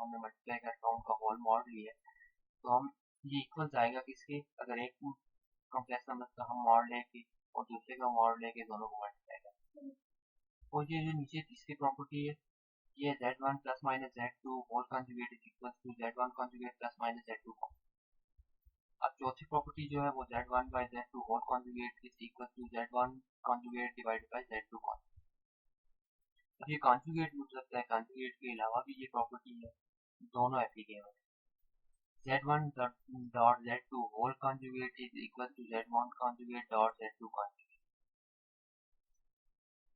हमने मल्टीप्लाई करके उनका होल मॉड लिया तो हम ये इक्वल आएगा किसके, अगर एक कॉम्प्लेक्स नंबर का हम मॉड लेके और दूसरे का मॉड लेके दोनों को मल्टीप्लाई करें। और ये जो नीचे तीसरी प्रॉपर्टी है ये z1 plus minus z2 whole conjugate is equal to z1 conjugate plus minus z2। अब चौथी प्रॉपर्टी जो है वो z1 by z2 whole conjugate is equal to z1 conjugate divided by z2 conjugate. अब ये कॉन्जुगेट यूज करता है, conjugate के अलावा भी ये प्रॉपर्टी है, दोनों एप्लीकेबल है। z1 dot z2 whole conjugate is equal to z1 conjugate dot z2 conjugate.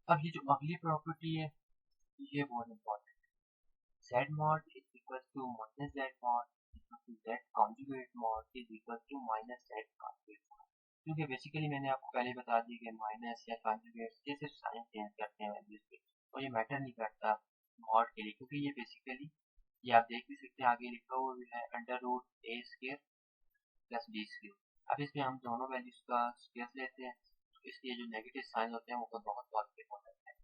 अब ये जो अगली प्रॉपर्टी है ये बहुत इंपॉर्टेंट है, z mod is equal to minus z mod equal to z conjugate mod is equal to minus z conjugate mod। क्योंकि basically मैंने आपको पहले बता दी कि माइनस या कॉन्जुगेट ये सिर्फ साइन चेंज करते हैं वैल्यूज पे और ये मैटर नहीं करता मॉड के लिए, क्योंकि ये बेसिकली ये आप देख भी सकते हैं आगे लिखा हुआ भी है अंडर रूट ए स्क्वायर प्लस बी स्क्वायर। अब इसमें हम दोनों वैल्यूज का स्क्वायर लेते हैं तो इसलिए जो नेगेटिव साइन होते हैं वो बहुत पॉजिटिव हो जाते हैं।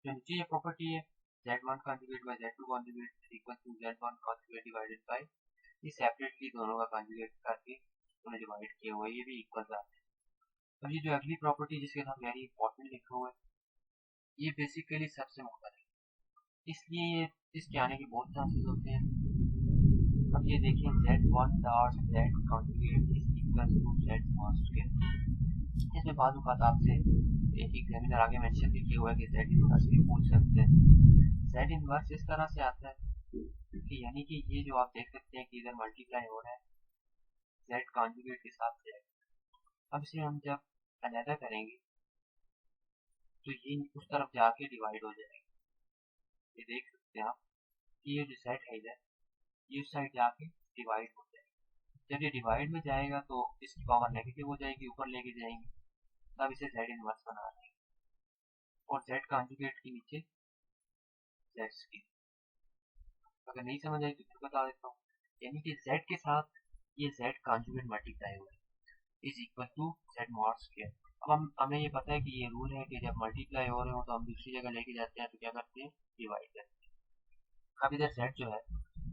जो नीचे ये प्रॉपर्टी है z1 conjugate by z2 conjugate is equal to z1 conjugate divided by, ये सेपरेटली दोनों का conjugate करके उन्हें डिवाइड किया हुआ है, ये भी इक्वल आते हैं। अब ये जो अगली प्रॉपर्टी जिसके साथ वेरी इंपॉर्टेंट लिखा हुआ है ये बेसिकली सबसे मुख्तलिफ, इसलिए ये इसके आने के बहुत चांसेस होते हैं। अब ये देखिए z1 dot z conjugate is equal to z mod square। इसमें बाजू बात आपसे एक एग्जामिनर आगे मेंशन भी किया हुआ है कि z इनवर्स भी पूछ सकते हैं। z इनवर्स इस तरह से आता है कि यानी कि ये जो आप देख सकते हैं कि इधर मल्टीप्लाई हो रहा है z कॉन्जुगेट के साथ z। अब इसे हम जब अलग करेंगे तो ये उस तरफ जाके डिवाइड हो जाएगा, ये देख सकते हैं आप कि ये जो z है इधर ये उस साइड जाके डिवाइड हो जाएगा। जब ये डिवाइड में जाएगा तो इसकी पावर नेगेटिव हो जाएगी, ऊपर लेके जाएंगे तब इसे z इनवर्स बना देंगे और z कॉन्जुगेट के नीचे z स्क्वायर। अगर नहीं समझ आई तो फिर बता देता हूँ, यानी कि z के साथ ये z कॉन्जुगेट मल्टीप्लाई हुआ है is equal to z mod square. अब हमें ये पता है कि ये रूल है कि जब मल्टीप्लाई हो रहे हो तो हम दूसरी जगह लेके जाते हैं तो क्या करते हैं डिवाइड करते हैं। अब इधर z जो है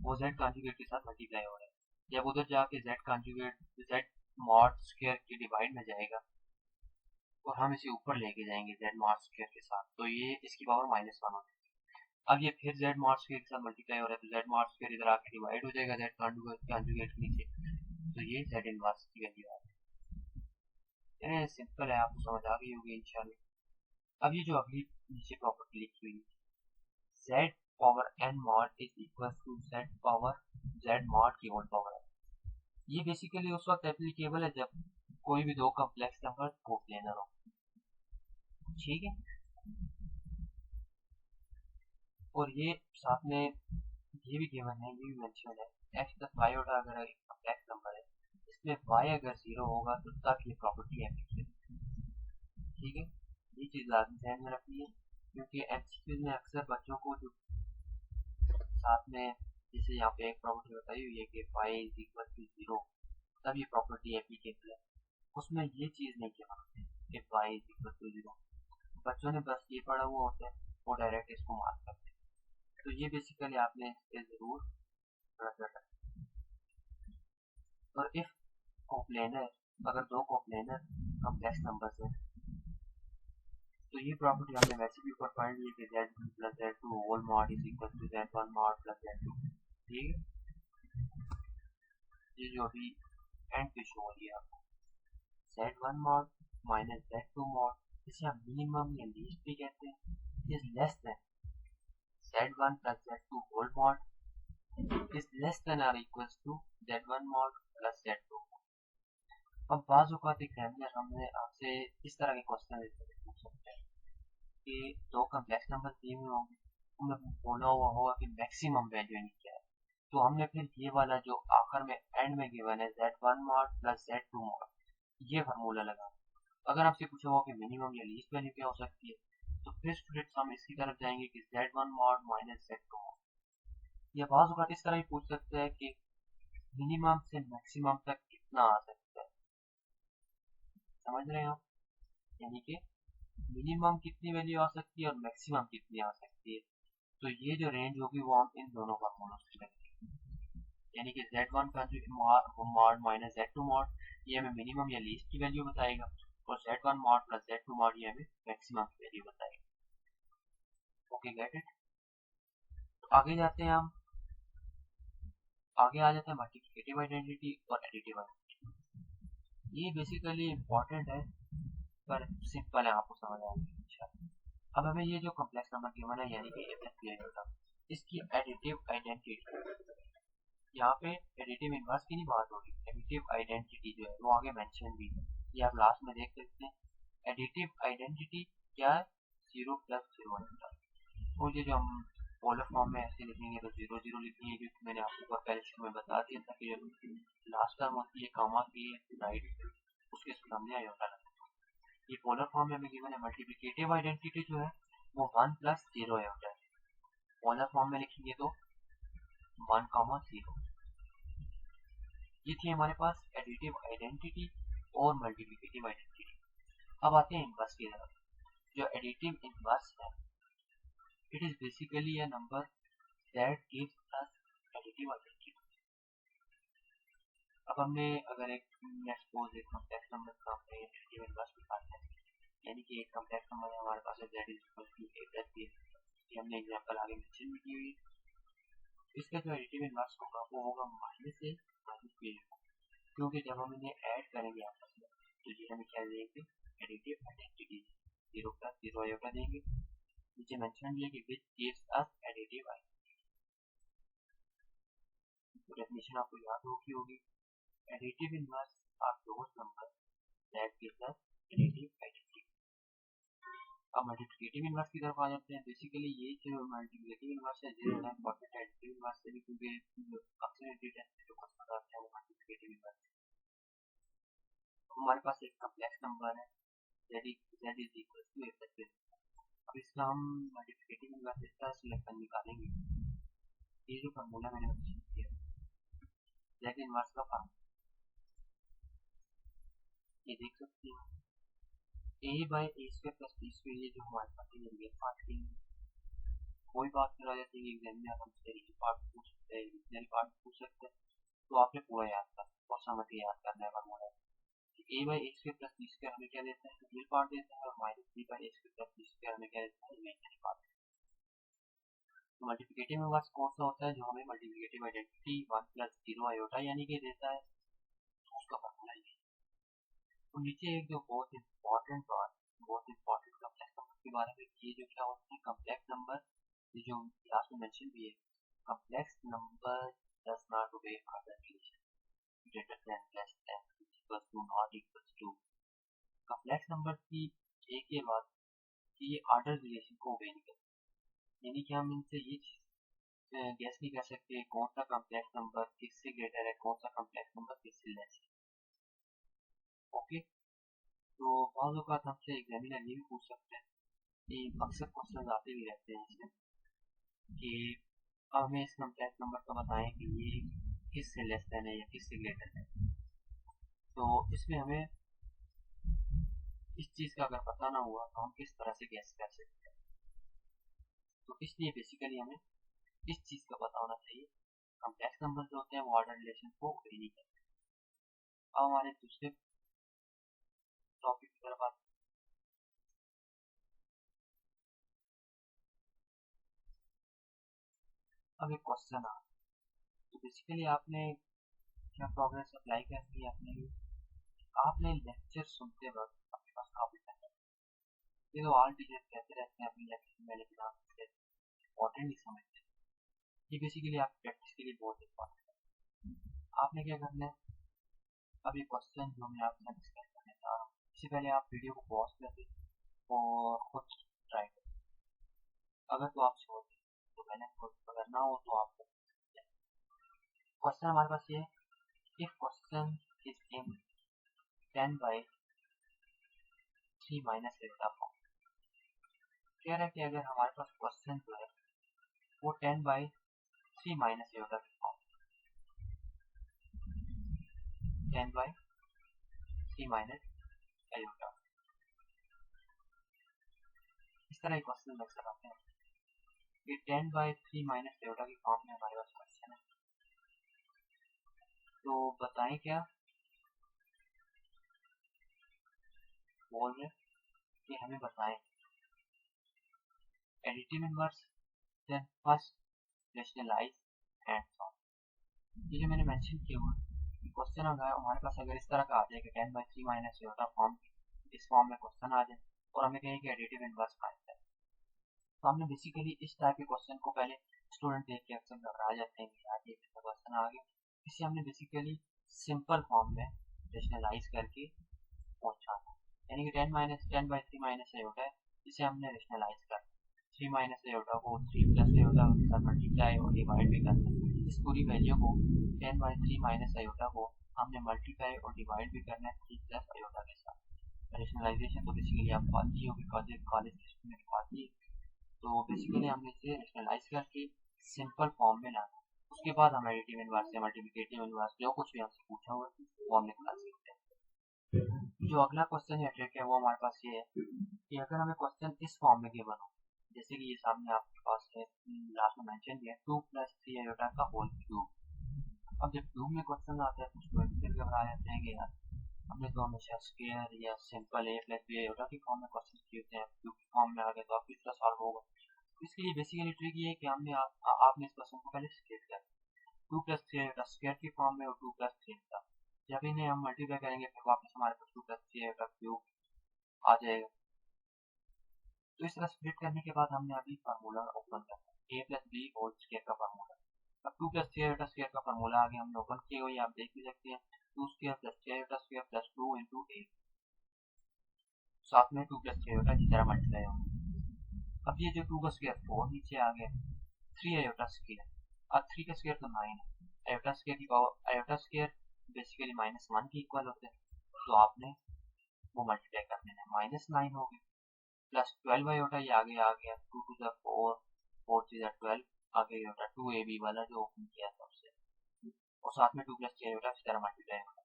वो z कॉन्जुगेट के साथ मल्टीप्लाई हो रहा है, जब उधर जाके z conjugate z mod square के डिवाइड में जाएगा और हम इसे ऊपर लेके जाएंगे z mod स्क्वायर के साथ तो ये इसकी पावर -1 हो जाएगी। अब ये फिर z mod स्क्वायर के साथ मल्टीप्लाई हो रहा है तो z mod स्क्वायर इधर आके डिवाइड हो जाएगा z कॉन्जुगेट के नीचे तो ये z इनवर्स की वैल्यू आ जाएगी। सिंपल है, आपको समझ आ गई होगी इंशाल्लाह। अब ये जो अगली नीचे प्रॉपर्टी लिखी हुई है z power n mod is equal to z power z mod की होल पावर है, ये बेसिकली उस वक्त एप्लीकेबल है जब कोई भी दो कॉम्प्लेक्स नंबर कोप्लेनर हो, ठीक है। और ये साथ में ये भी गिवन है, ये भी मेंशन है x प्लस वाई अगर एक कॉम्प्लेक्स नंबर है इसमें y अगर 0 होगा तो तब ये प्रॉपर्टी एप्लीकेबल, ठीक है। ये चीज़ लाजमी ध्यान में रखनी है क्योंकि एमसीक्यूज में अक्सर बच्चों को जो साथ में जैसे यहाँ पे एक प्रॉपर्टी बताई हुई है कि y इज इक्वल टू 0 तब ये प्रॉपर्टी एप्लीकेबल है, उसमें ये चीज़ नहीं किया कि y इज इक्वल टू 0, बच्चों ने बस ये पढ़ा हुआ होता है वो डायरेक्ट इसको मार्क करते हैं, तो ये बेसिकली आपने इस पे जरूर नजर रखना। और इफ कोप्लेनर अगर दो कोप्लेनर कॉम्प्लेक्स नंबर्स हैं तो ये प्रॉपर्टी हमने वैसे भी ऊपर पढ़ ली कि z1 plus z2 whole mod is equal to z1 mod plus z2, ठीक है। ये जो अभी एंड पे शो हो रही है आपको z1 mod minus z2 mod इसे हम मिनिमम या लीस्ट भी कहते हैं is less than z1 plus z2 whole mod is less than or equals to z1 mod plus z2 mod। अब बाज़ औक़ात एग्जामिनर हमने आपसे इस तरह के क्वेश्चन पूछ सकते हैं कि दो कॉम्प्लेक्स नंबर दिए हुए होंगे, उनमें बोला हुआ होगा कि मैक्सिमम वैल्यू नहीं क्या है, तो हमने फिर ये वाला जो आखिर में एंड में गिवन है z1 mod plus z2 mod ये फार्मूला लगा। अगर आपसे पूछा होगा कि मिनिमम या लीस्ट वैल्यू क्या हो सकती है तो फिर स्टूडेंट्स हम इसकी तरफ जाएंगे कि z1 mod minus z2 mod। या बाज़ औक़ात इस तरह भी पूछ सकते हैं कि मिनिमम से मैक्सिमम तक कितना आ सकता है, समझ रहे हैं आप, यानी कि मिनिमम कितनी वैल्यू आ सकती है और मैक्सिमम कितनी आ सकती है। तो ये जो रेंज होगी वो हम इन दोनों फार्मूलों से करेंगे, यानी कि z1 का जो मॉड माइनस z2 मॉड ये हमें मिनिमम या लीस्ट की वैल्यू बताएगा, और z1 mod plus z2 mod ये हमें मैक्सिमम की वैल्यू बताएगा। Okay, get it. तो आगे जाते हैं हम, आगे आ जाता है मल्टीप्लिकेटिव आइडेंटिटी और एडिटिव आइडेंटिटी। ये बेसिकली इंपॉर्टेंट है पर सिंपल है, आपको समझ आएगा। अच्छा, अब हमें ये जो कॉम्प्लेक्स नंबर गिवन है यानी कि इसकी एडिटिव आइडेंटिटी, यहाँ पे एडिटिव इनवर्स की नहीं बात होगी, एडिटिव आइडेंटिटी जो है वो आगे मेंशन भी है, ये आप लास्ट में देख सकते हैं। एडिटिव आइडेंटिटी क्या है, 0 प्लस 0 है। तो ये जो हम पोलर फॉर्म में ऐसे लिखेंगे तो 0 0 लिखेंगे, क्योंकि मैंने आपको पहले में बता दिया था कि जब लास्ट टर्म होती है कामा की राइट उसके सामने आयोटा लगता है। ये पोलर फॉर्म में हमें गिवन है। मल्टीप्लिकेटिव आइडेंटिटी जो है वो 1 प्लस 0 आयोटा है, पोलर फॉर्म में लिखेंगे तो 1 कामा 0। ये थी हमारे पास एडिटिव आइडेंटिटी और मल्टीप्लिकेटिव आइडेंटिटी। अब आते हैं इनवर्स की तरफ। जो एडिटिव इनवर्स है, it is basically a number that gives us additive identity. अब हमने अगर एक सपोज एक कॉम्प्लेक्स नंबर का हमने एडिटिव इनवर्स निकालना है, यानी कि एक कॉम्प्लेक्स नंबर है हमारे पास z is equal to a+b, ये हमने एग्जांपल आगे मेंशन भी की हुई है। इसका जो एडिटिव इनवर्स होगा वो होगा -a -b, क्योंकि जब हम इन्हें ऐड करेंगे आपस में तो ये हमें क्या देंगे, एडिटिव आइडेंटिटी 0 प्लस 0 आयोटा देंगे। नीचे मेंशन किया कि which gives us additive identity. तो डेफिनेशन आपको याद होगी, additive inverse are those number that gives us additive identity. अब मल्टीप्लिकेटिव इनवर्स की तरफ आ जाते हैं। बेसिकली ये जो मल्टीप्लिकेटिव इनवर्स है ये ज़्यादा इंपॉर्टेंट है एडिटिव इनवर्स से भी, क्योंकि अक्सर एडिटिव टेस्ट में जो क्वेश्चन आते हैं वो मल्टीप्लिकेटिव इनवर्स। हमारे पास एक कॉम्प्लेक्स नंबर है z is equal to a+b। अब इसका हम मल्टीप्लिकेटिव इनवर्स इस तरह सिलेक्ट कर निकालेंगे। ये जो फार्मूला मैंने मेंशन किया z इनवर्स का फार्मूला, ये देख सकते हैं a/a² + b²। ये जो हमारे पास है रियल पार्ट की कोई बात करा जाती है एग्जाम में, हमसे रियल पार्ट पूछ सकते हैं, रियल पार्ट पूछ सकते हैं, तो आपने पूरा याद करना और समझ के याद करना है फार्मूला। a/a² + b² हमें क्या देता है, रियल पार्ट देता है, और -b/a² + b² हमें क्या देता है, इमेजिनरी पार्ट। मल्टीप्लिकेटिव इनवर्स कौन सा होता है, जो हमें मल्टीप्लिकेटिव आइडेंटिटी 1 प्लस 0 आयोटा यानी कि देता है, उसका फार्मूला ये। तो नीचे एक जो बहुत इंपॉर्टेंट कॉम्प्लेक्स नंबर के बारे में, ये जो क्या होता है कॉम्प्लेक्स नंबर, ये जो लास्ट में मेंशन भी है, complex number does not obey order relation, greater than, less than, equal to, not equal to. Complex number की एक ये बात कि ये ऑर्डर रिलेशन को ओबे नहीं करते, यानी कि हम इनसे ये गैस नहीं कर सकते कौन सा कॉम्प्लेक्स नंबर किससे ग्रेटर है, कौन सा कॉम्प्लेक्स नंबर किससे लेस है। ओके, तो बहुत लोग हमसे एग्जामिनर ये भी पूछ सकते हैं कि अक्सर क्वेश्चन आते भी रहते हैं इसमें कि हमें इस कॉम्प्लेक्स नंबर का बताएं कि ये किससे लेस देन है या किससे ग्रेटर है। तो इसमें हमें इस चीज़ का अगर पता ना हुआ तो हम किस तरह से गैस कर सकते हैं। तो इसलिए बेसिकली हमें इस चीज़ का पता होना चाहिए, कॉम्प्लेक्स नंबर जो होते हैं वो ऑर्डर रिलेशन को ओबे नहीं करते। अब हमारे दूसरे टॉपिक की तरफ आते हैं। अब एक क्वेश्चन आ, तो बेसिकली आपने क्या प्रोग्रेस अप्लाई करनी है, आपने लेक्चर सुनते वक्त आपके पास काफी टाइम है। ये तो ऑल टीचर कहते रहते हैं अपने लेक्चर में, लेकिन आप इसे इम्पोर्टेंट नहीं समझते। ये बेसिकली आप प्रैक्टिस के लिए बहुत इम्पोर्टेंट है। आपने क्या करना है, अब ये क्वेश्चन जो मैं आपसे डिस्कस करने जा रहा हूँ, इससे पहले आप वीडियो को पॉज कर दें और खुद ट्राई करें। अगर तो आप छोड़ दें तो मैंने खुद, अगर ना हो तो आप क्वेश्चन हमारे पास ये है, if question is in 10/3 minus delta form. कह रहा है कि अगर हमारे पास क्वेश्चन जो है वो 10/3 माइनस योटा की फॉर्म, 10/3 माइनस एयोटा, इस तरह के क्वेश्चन अक्सर आते हैं। ये 10/3 माइनस आयोटा की फॉर्म में हमारे पास क्वेश्चन है, तो बताएं क्या बोल रहे कि हमें बताएं additive inverse, then first rationalise and solve. ये जो मैंने मेंशन किया हुआ क्वेश्चन अगर हमारे पास अगर इस तरह का आ जाए कि 10/3 माइनस आयोटा फॉर्म इस फॉर्म में क्वेश्चन आ जाए और हमें कहें कि एडिटिव इनवर्स फाइंड करें, तो हमने बेसिकली इस टाइप के क्वेश्चन को पहले स्टूडेंट देख के अक्सर घबरा जाते हैं कि यार ये क्वेश्चन आ गया। इससे हमने बेसिकली सिंपल फॉर्म में रेशनलाइज करके पहुंचाना, यानी कि 10/3 माइनस आयोटा है, इसे हमने रेशनलाइज कर 3 माइनस आयोटा को 3 प्लस आयोटा के साथ मल्टीप्लाई और डिवाइड भी करना है। इस पूरी वैल्यू को 10/3 माइनस आयोटा को हमने मल्टीप्लाई और डिवाइड भी करना है 3 प्लस आयोटा के साथ। रेशनलाइजेशन तो बेसिकली आपको आती होगी, कॉलेज में आती है, तो बेसिकली हमने इसे रेशनलाइज करके सिंपल फॉर्म में लाना, उसके बाद हम एडिटिव इनवर्स या मल्टीप्लिकेटिव इनवर्स जो कुछ भी हमसे पूछा हुआ है वो हम निकाल सकते हैं। जो अगला क्वेश्चन या ट्रिक है वो हमारे पास ये है कि अगर हमें क्वेश्चन इस फॉर्म में गिवन हो, जैसे कि ये सामने आपके पास है, लास्ट में मेंशन किया 2 + 3 आयोटा का होल क्यूब। अब जब क्यूब में क्वेश्चन आता है तो स्टूडेंट फिर घबरा जाते हैं कि यार हमने तो हमेशा स्क्वायर या सिंपल a + b आयोटा की फॉर्म में क्वेश्चन किए होते हैं, क्यूब की फॉर्म में आ गए तो आप किस तरह सॉल्व होगा। इसके लिए बेसिकली ट्रिक ये है कि हमने आपने इस क्वेश्चन को पहले स्प्लिट कर 2 + 3 आयोटा स्क्वायर की फॉर्म में और 2 + 3 था, जब इन्हें हम मल्टीप्लाई करेंगे फिर वापस हमारे पास 2 + 3 आयोटा क्यूब आ जाएगा। तो इस तरह स्प्लिट करने के बाद हमने अभी फार्मूला ओपन करना है a + b होल स्क्वायर का फार्मूला। अब 2 + 3 आयोटा स्क्वायर का फार्मूला आगे हमने ओपन किया हुआ, आप देख भी सकते हैं 2 स्क्वायर + 3 आयोटा स्क्वायर + 2 × a, साथ में 2 + 3 आयोटा की तरह मल्टीप्लाई होगा। अब ये जो 2 का स्क्वायर 4 नीचे आ गया, 3 आयोटा स्क्वायर, अब 3 का स्क्वायर तो 9 है, आयोटा स्क्वायर की पावर आयोटा स्क्वायर बेसिकली -1 के इक्वल होते हैं, तो आपने वो मल्टीप्लाई कर देना है, -9 हो गया प्लस 12 आयोटा ये आगे आ गया 2 × 4 4 × 12 आगे आयोटा 2ab वाला जो ओपन किया था उससे, और साथ में 2 + 3 आयोटा इस तरह मल्टीप्लाई होगा।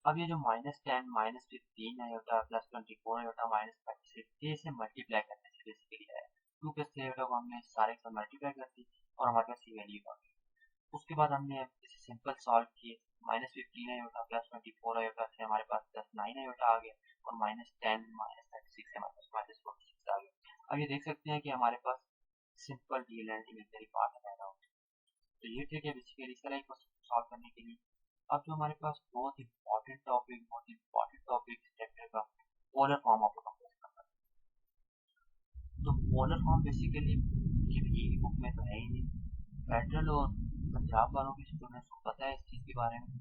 अब ये जो -10 -15 आयोटा प्लस 24 आयोटा -36 ये इसे मल्टीप्लाई करने से बेसिकली है 2 + 3 आयोटा को हमने सारे का मल्टीप्लाई कर दी और हमारे पास ये वैल्यू आ गई। उसके बाद हमने इसे सिंपल सॉल्व किए, -15 आयोटा प्लस 24 आयोटा से हमारे पास +9 आयोटा आ गया और -10 -36 से हमारे पास -46 आ गया। अब ये देख सकते हैं कि हमारे पास simple deal and imaginary part पैदा हो, तो ये ट्रिक है बेसिकली इस तरह को सॉल्व करने के लिए। अब जो हमारे पास बहुत इंपॉर्टेंट टॉपिक इस चैप्टर का polar form of complex number. तो पोलर फॉर्म बेसिकली ये बुक में तो है ही नहीं, फेडरल और पंजाब वालों के स्टूडेंट्स को पता है इस चीज़ के बारे में।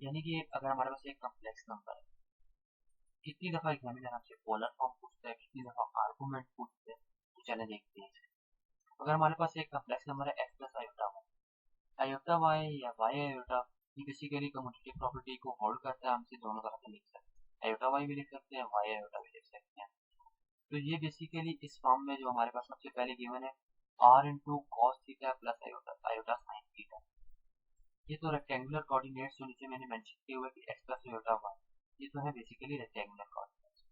यानी कि अगर हमारे पास एक कम्प्लेक्स नंबर है, कितनी दफ़ा एग्जामिनर हमसे पोलर फॉर्म पूछता है, कितनी दफ़ा आर्गूमेंट पूछते हैं, तो चले देखते हैं इसे। अगर हमारे पास एक कम्प्लेक्स नंबर है x + आयोटा y या y आयोटा, ये बेसिकली कम्यूटेटिव प्रॉपर्टी को होल्ड करता है, हम इसे दोनों तरह से लिख सकते हैं, आयोटा y भी लिख सकते हैं, y आयोटा भी लिख सकते हैं। तो ये बेसिकली इस फॉर्म में जो हमारे पास सबसे पहले गिवन है r × cos theta plus iota sin theta. ये तो रेक्टेंगुलर कोऑर्डिनेट्स जो नीचे मैंने मेंशन किए हुए कि x + आयोटा y, ये तो है बेसिकली रेक्टेंगुलर कोऑर्डिनेट्स।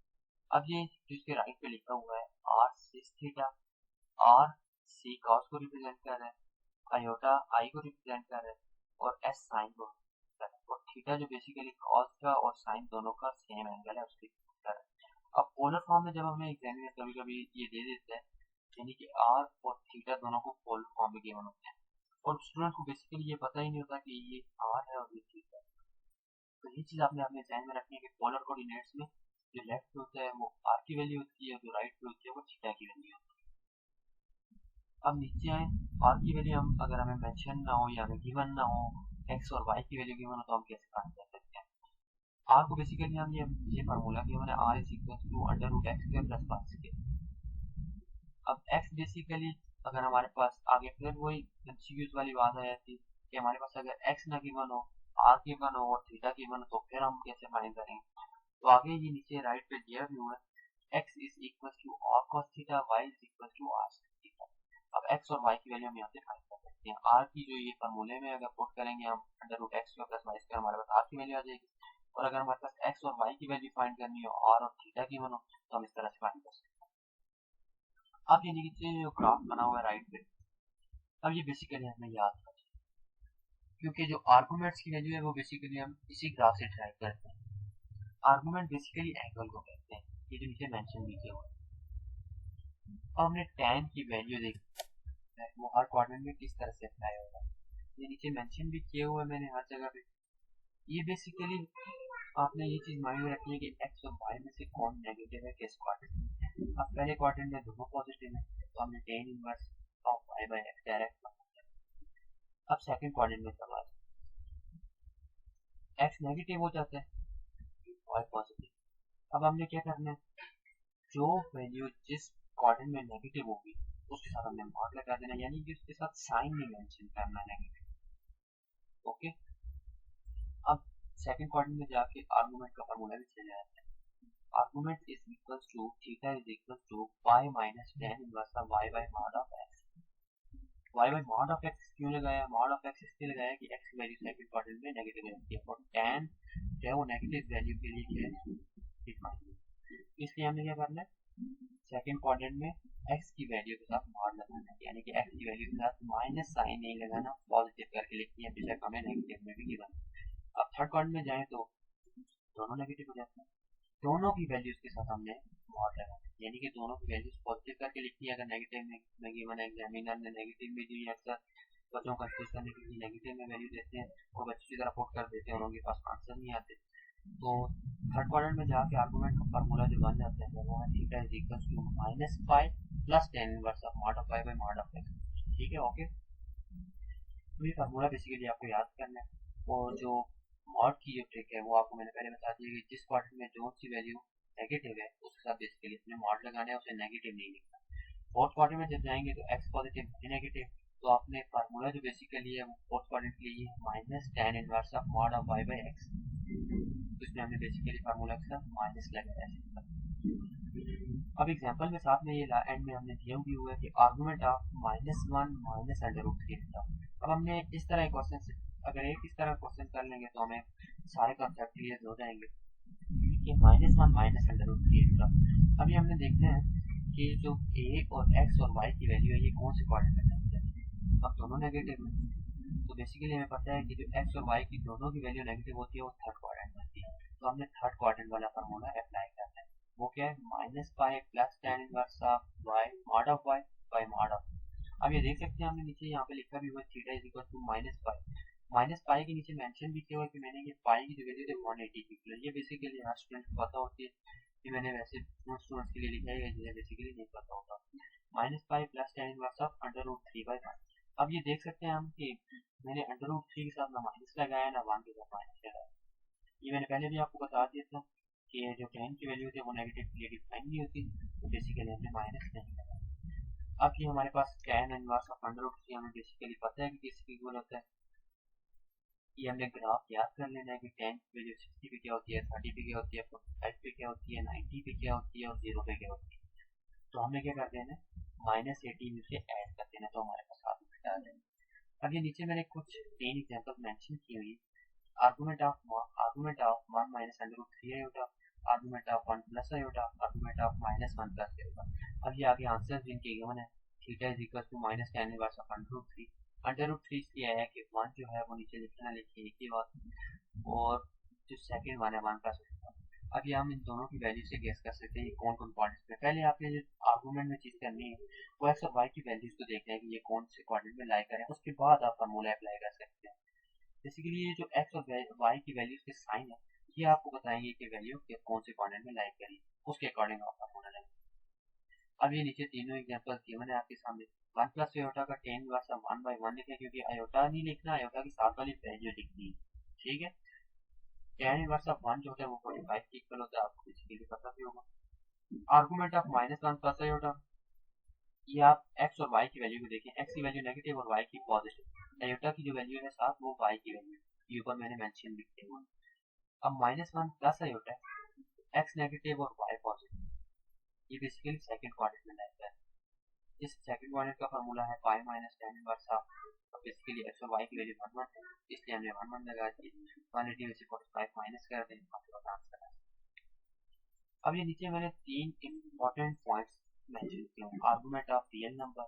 अब ये जो इसके राइट पे लिखा हुआ है r sin theta, r c cos को रिप्रेजेंट कर रहा है, आयोटा आई को रिप्रेजेंट कर रहा है और एस साइन को रिप्रेजेंट कर रहा है, और थीटा जो बेसिकली कॉस का और साइन दोनों का सेम एंगल है उसकी रिप्रेजेंट कर रहा है। अब पोलर फॉर्म में जब हमें एग्जामिनर कभी कभी ये दे देता है, यानी कि आर और थीटा दोनों को पोलर फॉर्म में गिवन होते हैं और स्टूडेंट को बेसिकली ये पता ही नहीं होता कि ये आर है और ये थीटा है। तो ये चीज़ आपने अपने ध्यान में रखनी है कि पोलर कोऑर्डिनेट्स में जो लेफ्ट पे होता है वो आर की वैल्यू होती है, जो राइट पे होती है वो थीटा की वैल्यू होती है। अब नीचे आए, आर की वैल्यू हम अगर हमें मेंशन ना हो या हमें गिवन ना हो, एक्स और वाई की वैल्यू गिवन हो, तो हम कैसे फाइंड कर सकते हैं। आर को बेसिकली हम ये फार्मूला गिवन है r = √x² + y²। अब x बेसिकली अगर हमारे पास आगे फिर वही एमसीक्यूज वाली बात आ जाती है कि हमारे पास अगर x ना गिवन हो, r गिवन हो और थीटा गिवन हो, तो फिर हम कैसे फाइंड करेंगे। तो आगे ये नीचे राइट पे दिया भी हुआ है x = r cos theta, y = r sin theta. अब x और y की वैल्यू हम यहाँ से फाइंड कर सकते हैं। r की जो ये फार्मूले में अगर पुट करेंगे हम √x² + y² हमारे पास r की वैल्यू आ जाएगी, और अगर हमारे पास x और y की वैल्यू फाइंड करनी हो, r और थीटा की बनो, तो हम इस तरह से फाइंड कर सकते हैं। अब ये नीचे जो ग्राफ बना हुआ है राइट पे, अब ये बेसिकली हमें याद रखना चाहिए, क्योंकि जो आर्गुमेंट्स की वैल्यू है वो बेसिकली हम इसी ग्राफ से ट्राई करते हैं। आर्गुमेंट बेसिकली एंगल को कहते हैं, ये जो नीचे मेंशन भी किया हुआ है। अब हमने tan की वैल्यू देखी है, वो हर क्वाड्रेंट में किस तरह से अप्लाई होगा, ये नीचे मेंशन भी किया हुआ है मैंने हर जगह पे। ये बेसिकली आपने ये चीज माइंड में रखनी है कि एक्स और वाई में से कौन नेगेटिव है किस क्वाड्रेंट में। अब पहले क्वाड्रेंट में दोनों पॉजिटिव है, तो हमने tan inverse of Y by X direct बना दिया। अब सेकंड क्वाड्रेंट में कब एक्स नेगेटिव हो जाता है, वाई पॉजिटिव। अब हमने क्या करना है, जो वैल्यू जिस क्वाड्रेंट में नेगेटिव होगी उसके साथ हमने मार्क लगा देना, यानी कि उसके साथ साइन नहीं मेंशन करना नेगेटिव। ओके, अब सेकंड क्वाड्रेंट में जाके आर्गुमेंट का फार्मूला भी चल जाता है। Argument is equals to theta is equals to pi minus tan inverse of y by mod of x। y by mod of x क्यों लगाया, मॉड ऑफ x इसलिए लगाया कि x की वैल्यू सेकंड क्वाड्रेंट में नेगेटिव रहती है और tan जो है वो नेगेटिव वैल्यू के लिए क्या है डिफाइन, इसलिए हमने क्या करना है सेकंड क्वाड्रेंट में x की वैल्यू के साथ मॉड लगाना है, यानी कि x की वैल्यू के साथ माइनस साइन नहीं लगाना, पॉजिटिव करके लिखनी है, बेशक हमें नेगेटिव में भी गिवन। अब थर्ड क्वाड्रेंट में जाए तो दोनों नेगेटिव हो जाते हैं, दोनों की वैल्यूज के साथ हमने मॉड लगाना है, यानी कि दोनों की वैल्यूज पॉजिटिव करके लिखनी है। अगर नेगेटिव में गिवन है, एग्जामिनर ने नेगेटिव में दी है, अक्सर बच्चों को कंफ्यूज करने के लिए नेगेटिव में वैल्यू देते हैं और बच्चे की तरह पुट कर देते हैं और उनके पास आंसर नहीं आते। तो थर्ड क्वाड्रेंट में जाके आर्गुमेंट का फार्मूला जो बन जाता है वो है theta is equal to minus pi plus tan inverse of mod of pi by mod of X. ठीक है, ओके। तो ये फार्मूला बेसिकली आपको याद करना है, और जो मॉड की जो ट्रिक है वो आपको मैंने पहले बता दी कि जिस क्वाड्रेंट में जो सी वैल्यू नेगेटिव है उसके साथ बेसिकली अपने मॉड लगाना है, उसे नेगेटिव नहीं लिखना। फोर्थ क्वाड्रेंट में जब जाएंगे तो एक्स पॉजिटिव y नेगेटिव, तो आपने फार्मूला जो बेसिकली है वो फोर्थ क्वाड्रेंट के लिए minus tan inverse of mod of y by x, तो इसमें हमने बेसिकली फार्मूला के साथ माइनस लगाया है। अब एग्जांपल में साथ में ये एंड में हमने दिया भी हुआ है कि argument of -1 minus under root 3 था। अब हमने इस तरह क्वेश्चन, अगर एक इस तरह क्वेश्चन कर लेंगे तो हमें सारे कॉन्सेप्ट क्लियर हो जाएंगे कि -1 माइनस अंडर रूट 3 था। अभी हमने देखना है कि जो a और x और y की वैल्यू है ये कौन से क्वाड्रेंट में जाती है। अब दोनों नेगेटिव में, तो बेसिकली हमें पता है कि जो x और y की दोनों की वैल्यू नेगेटिव होती है वो थर्ड क्वाड्रेंट में होती है, तो हमने थर्ड क्वाड्रेंट वाला फार्मूला अप्लाई करना है। वो क्या है, minus pi plus tan inverse of y mod of y by mod of. अब ये देख सकते हैं हमने नीचे यहाँ पे लिखा भी हुआ theta is equal to minus pi के नीचे मेंशन भी किया हुआ कि मैंने ये पाई की जो वैल्यू थी 180 की, ये बेसिकली हर स्टूडेंट को पता होती है, ये मैंने वैसे स्टूडेंट्स के लिए लिखा है जिन्हें बेसिकली नहीं पता होगा। Minus pi plus tan inverse of under root 3 by 1। अब ये देख सकते हैं हम कि मैंने अंडर रूट 3 के साथ ना माइनस लगाया ना 1 के साथ माइनस लगाया, ये मैंने पहले भी आपको बता दिया था कि जो tan की वैल्यू थी वो नेगेटिव के लिए डिफाइन नहीं होती, तो बेसिकली हमने माइनस नहीं लगाया। अब ये हमारे पास tan inverse of under root 3 हमें बेसिकली पता है कि किसकी इक्वल होता है, ये हमने ग्राफ याद कर लेना है कि tan की वैल्यू 60 पे क्या होती है, 30 पे क्या होती है, 45 पे क्या होती है, 90 पे क्या होती है और 0 पे क्या होती है। तो हमने क्या कर देना है, -18 में से ऐड कर देना, तो हमारे पास हाथ में डाल देना। अब ये नीचे मैंने कुछ 3 एग्जांपल मेंशन की हुई, argument of 1 minus under root 3 iota, argument of 1 plus iota, argument of -1 plus iota। अब ये आगे आंसर जिनके गिवन है, theta is equal to minus tan inverse of under root 3 इसलिए आया कि 1 जो है वो नीचे लिखना लिखिए एक ही बात, और जो सेकंड वन है 1 प्लस iota। अब ये हम इन दोनों की वैल्यू से गेस कर सकते हैं ये कौन कौन क्वाड्रेंट में, पहले आपने जो आर्गुमेंट में चीज करनी है वो एक्स और वाई की वैल्यूज को देखना है कि ये कौन से क्वाड्रेंट में लाई करें, उसके बाद आप फार्मूला अप्लाई कर सकते हैं। बेसिकली ये जो एक्स और वाई की वैल्यूज के साइन है ये आपको बताएंगे कि वैल्यू के कौन से क्वाड्रेंट में लाई करी, उसके अकॉर्डिंग आप फार्मूला लगाएंगे। अब ये नीचे तीनों एग्जांपल गिवन है आपके सामने। 1 प्लस आयोटा का tan इनवर्स 1 बाय 1 लिखें, क्योंकि आयोटा नहीं लिखना, आयोटा की साथ वाली वैल्यू लिखनी है। ठीक है, tan इनवर्स 1 जो होता है वो 45 के इक्वल होता है, आपको बेसिकली पता भी होगा। आर्गुमेंट ऑफ -1 प्लस आयोटा, ये आप x और y की वैल्यू को देखें, x की वैल्यू नेगेटिव और y की पॉजिटिव, आयोटा की जो वैल्यू है साथ वो y की वैल्यू, ये ऊपर मैंने मेंशन लिख दिया हुआ। अब -1 प्लस आयोटा x नेगेटिव और y पॉजिटिव, ये बेसिकली सेकंड क्वाड्रेंट में रहता है। इस सेकंड क्वाड्रेंट का फार्मूला है पाई माइनस tan इनवर्स ऑफ, अब बेसिकली x और y की वैल्यू 1 1 है इसलिए हमने 1 1 लगा दी, 180 में से 45 माइनस कर दें, हमारे पास आंसर है। अब ये नीचे मैंने 3 इंपॉर्टेंट पॉइंट्स मेंशन किया हूँ, argument of real number,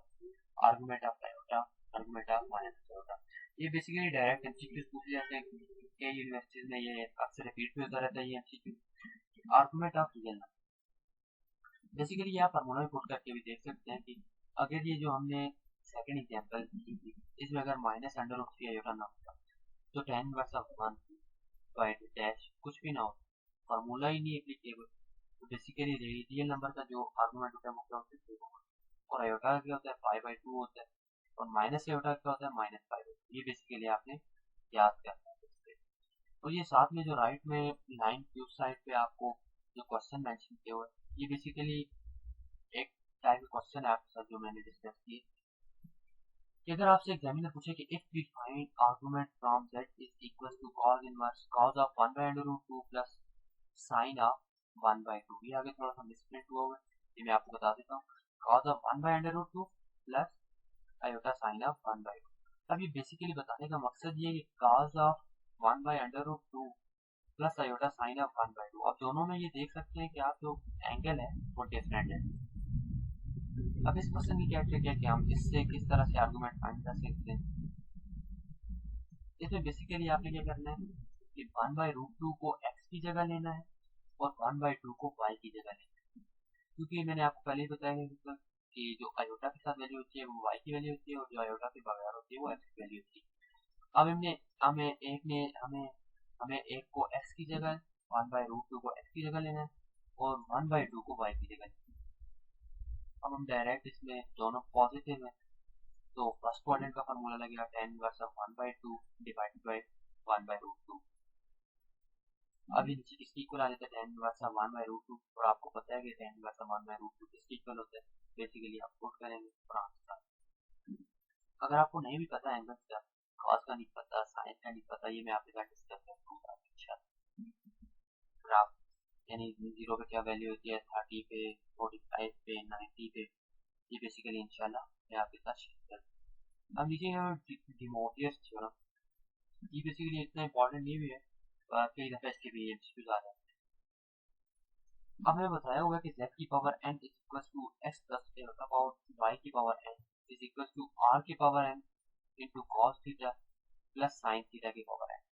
argument of iota, argument of minus iota. ये बेसिकली डायरेक्ट एमसीक्यूज पूछे जाते हैं, कई यूनिवर्सिटीज में ये अक्सर रिपीट भी होता रहता है ये MCQ. Argument of real number basically आप फार्मूला में पुट करके भी देख सकते हैं कि अगर ये जो हमने सेकंड एग्जांपल की थी इसमें अगर माइनस अंडर रूट 3 आयोटा ना होता तो tan inverse of 1 by dash कुछ भी ना हो, फार्मूला ही नहीं एप्लीकेबल। तो बेसिकली रियल नंबर का जो आर्गुमेंट होता है वो क्या होता है, और आयोटा का क्या होता है 5/2 होता है, और माइनस आयोटा क्या होता है -5/2। ये बेसिकली आपने याद करना है इससे। और ये साथ में जो राइट में लाइन की उस साइड पे आपको जो क्वेश्चन मेंशन किया हुआ है ये बेसिकली एक टाइप का क्वेश्चन है आपके साथ जो मैंने डिस्कस किए कि अगर आपसे एग्जामिनर पूछे कि if we find argument from z is equal to cos inverse cos of 1/√2 plus sin of 1/2, ये आगे थोड़ा सा मिसप्रिंट हुआ हुआ है, ये मैं आपको बता देता हूँ। cos of 1/√2 plus iota sin of 1/2। अब ये बेसिकली बताने का मकसद ये है कि cos of 1/√2 plus iota sin of 1/2, अब दोनों में ये देख सकते हैं कि आप जो एंगल है वो डिफरेंट है। अब इस क्वेश्चन की क्या ट्रिक है कि हम इससे किस तरह से आर्गुमेंट फाइंड कर सकते हैं। इसमें बेसिकली आपने क्या करना है कि 1/√2 को x की जगह लेना है और 1/2 को y की जगह लेना है, क्योंकि मैंने आपको पहले ही बताया कि जो आयोटा के साथ वैल्यू होती है वो y की वैल्यू होती है और जो आयोटा के बगैर होती है वो x की वैल्यू होती है। अब हमने हमें एक ने हमें एक को x की जगह 1/√2 को x की जगह लेना है और 1/2 को y की जगह लेना है। अब हम डायरेक्ट इसमें दोनों पॉजिटिव है तो फर्स्ट क्वाड्रेंट का फार्मूला लगेगा tan inverse of 1/2 divided by 1/√2। अभी नीचे किसकी इक्वल आ जाता है tan इनवर्स ऑफ 1/√2, और आपको पता है कि tan इनवर्स ऑफ 1/√2 किसकी इक्वल होता है, बेसिकली आप पुट करेंगे आंसर। अगर आपको नहीं भी पता एंगल्स का, cos का नहीं पता, sin का नहीं पता, ये मैं आपके साथ डिस्कस करूंगा इंशाल्लाह। ग्राफ यानी 0 पे क्या वैल्यू होती है, 30 पे, 45 पे, 90 पे, ये बेसिकली इंशाल्लाह मैं आपके साथ शेयर करूंगा। अब नीचे डिमोटियस थ्योरम, ये बेसिकली इतना इंपॉर्टेंट नहीं भी है पर कई दफे इसके भी एमसीक्यूज आ जाते हैं। अब हमें बताया हुआ है कि z की power n is equal to x plus y की power n is equal to r की power n into cos theta plus sin theta की पावर n।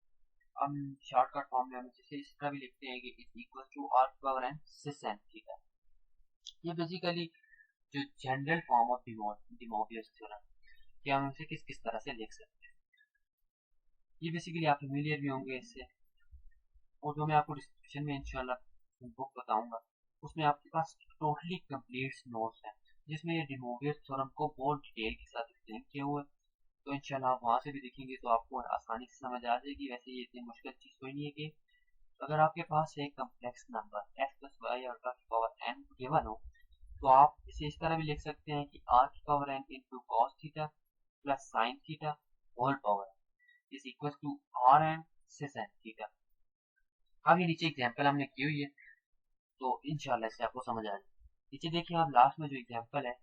हम शॉर्टकट फॉर्म में हम जैसे इस तरह भी लिखते हैं कि इज इक्वल टू r की power n cis n theta. ये बेसिकली जो general form of De Moivre's theorem कि हम इसे किस किस तरह से लिख सकते हैं, ये बेसिकली आप फेमिलियर भी होंगे इससे। और जो मैं आपको डिस्क्रिप्शन में इंशाल्लाह बुक बताऊंगा उसमें आपके पास टोटली कंप्लीट नोट्स हैं जिसमें ये डिमोटियस थ्योरम को बहुत डिटेल के साथ एक्सप्लेन किया हुआ है। तो इंशाल्लाह आप वहाँ से भी देखेंगे तो आपको आसानी से समझ आ जाएगी। वैसे ये इतनी मुश्किल चीज़ कोई नहीं है कि अगर आपके पास एक complex number x plus Y और की पावर n गिवन हो तो आप इसे इस तरह भी लिख सकते हैं कि r की power n into cos theta plus sine theta whole power is equal to R N cis N theta. अब ये नीचे एग्जाम्पल हमने की हुई है तो इंशाल्लाह इससे आपको समझ आ जाए। नीचे देखिए आप लास्ट में जो एग्जाम्पल है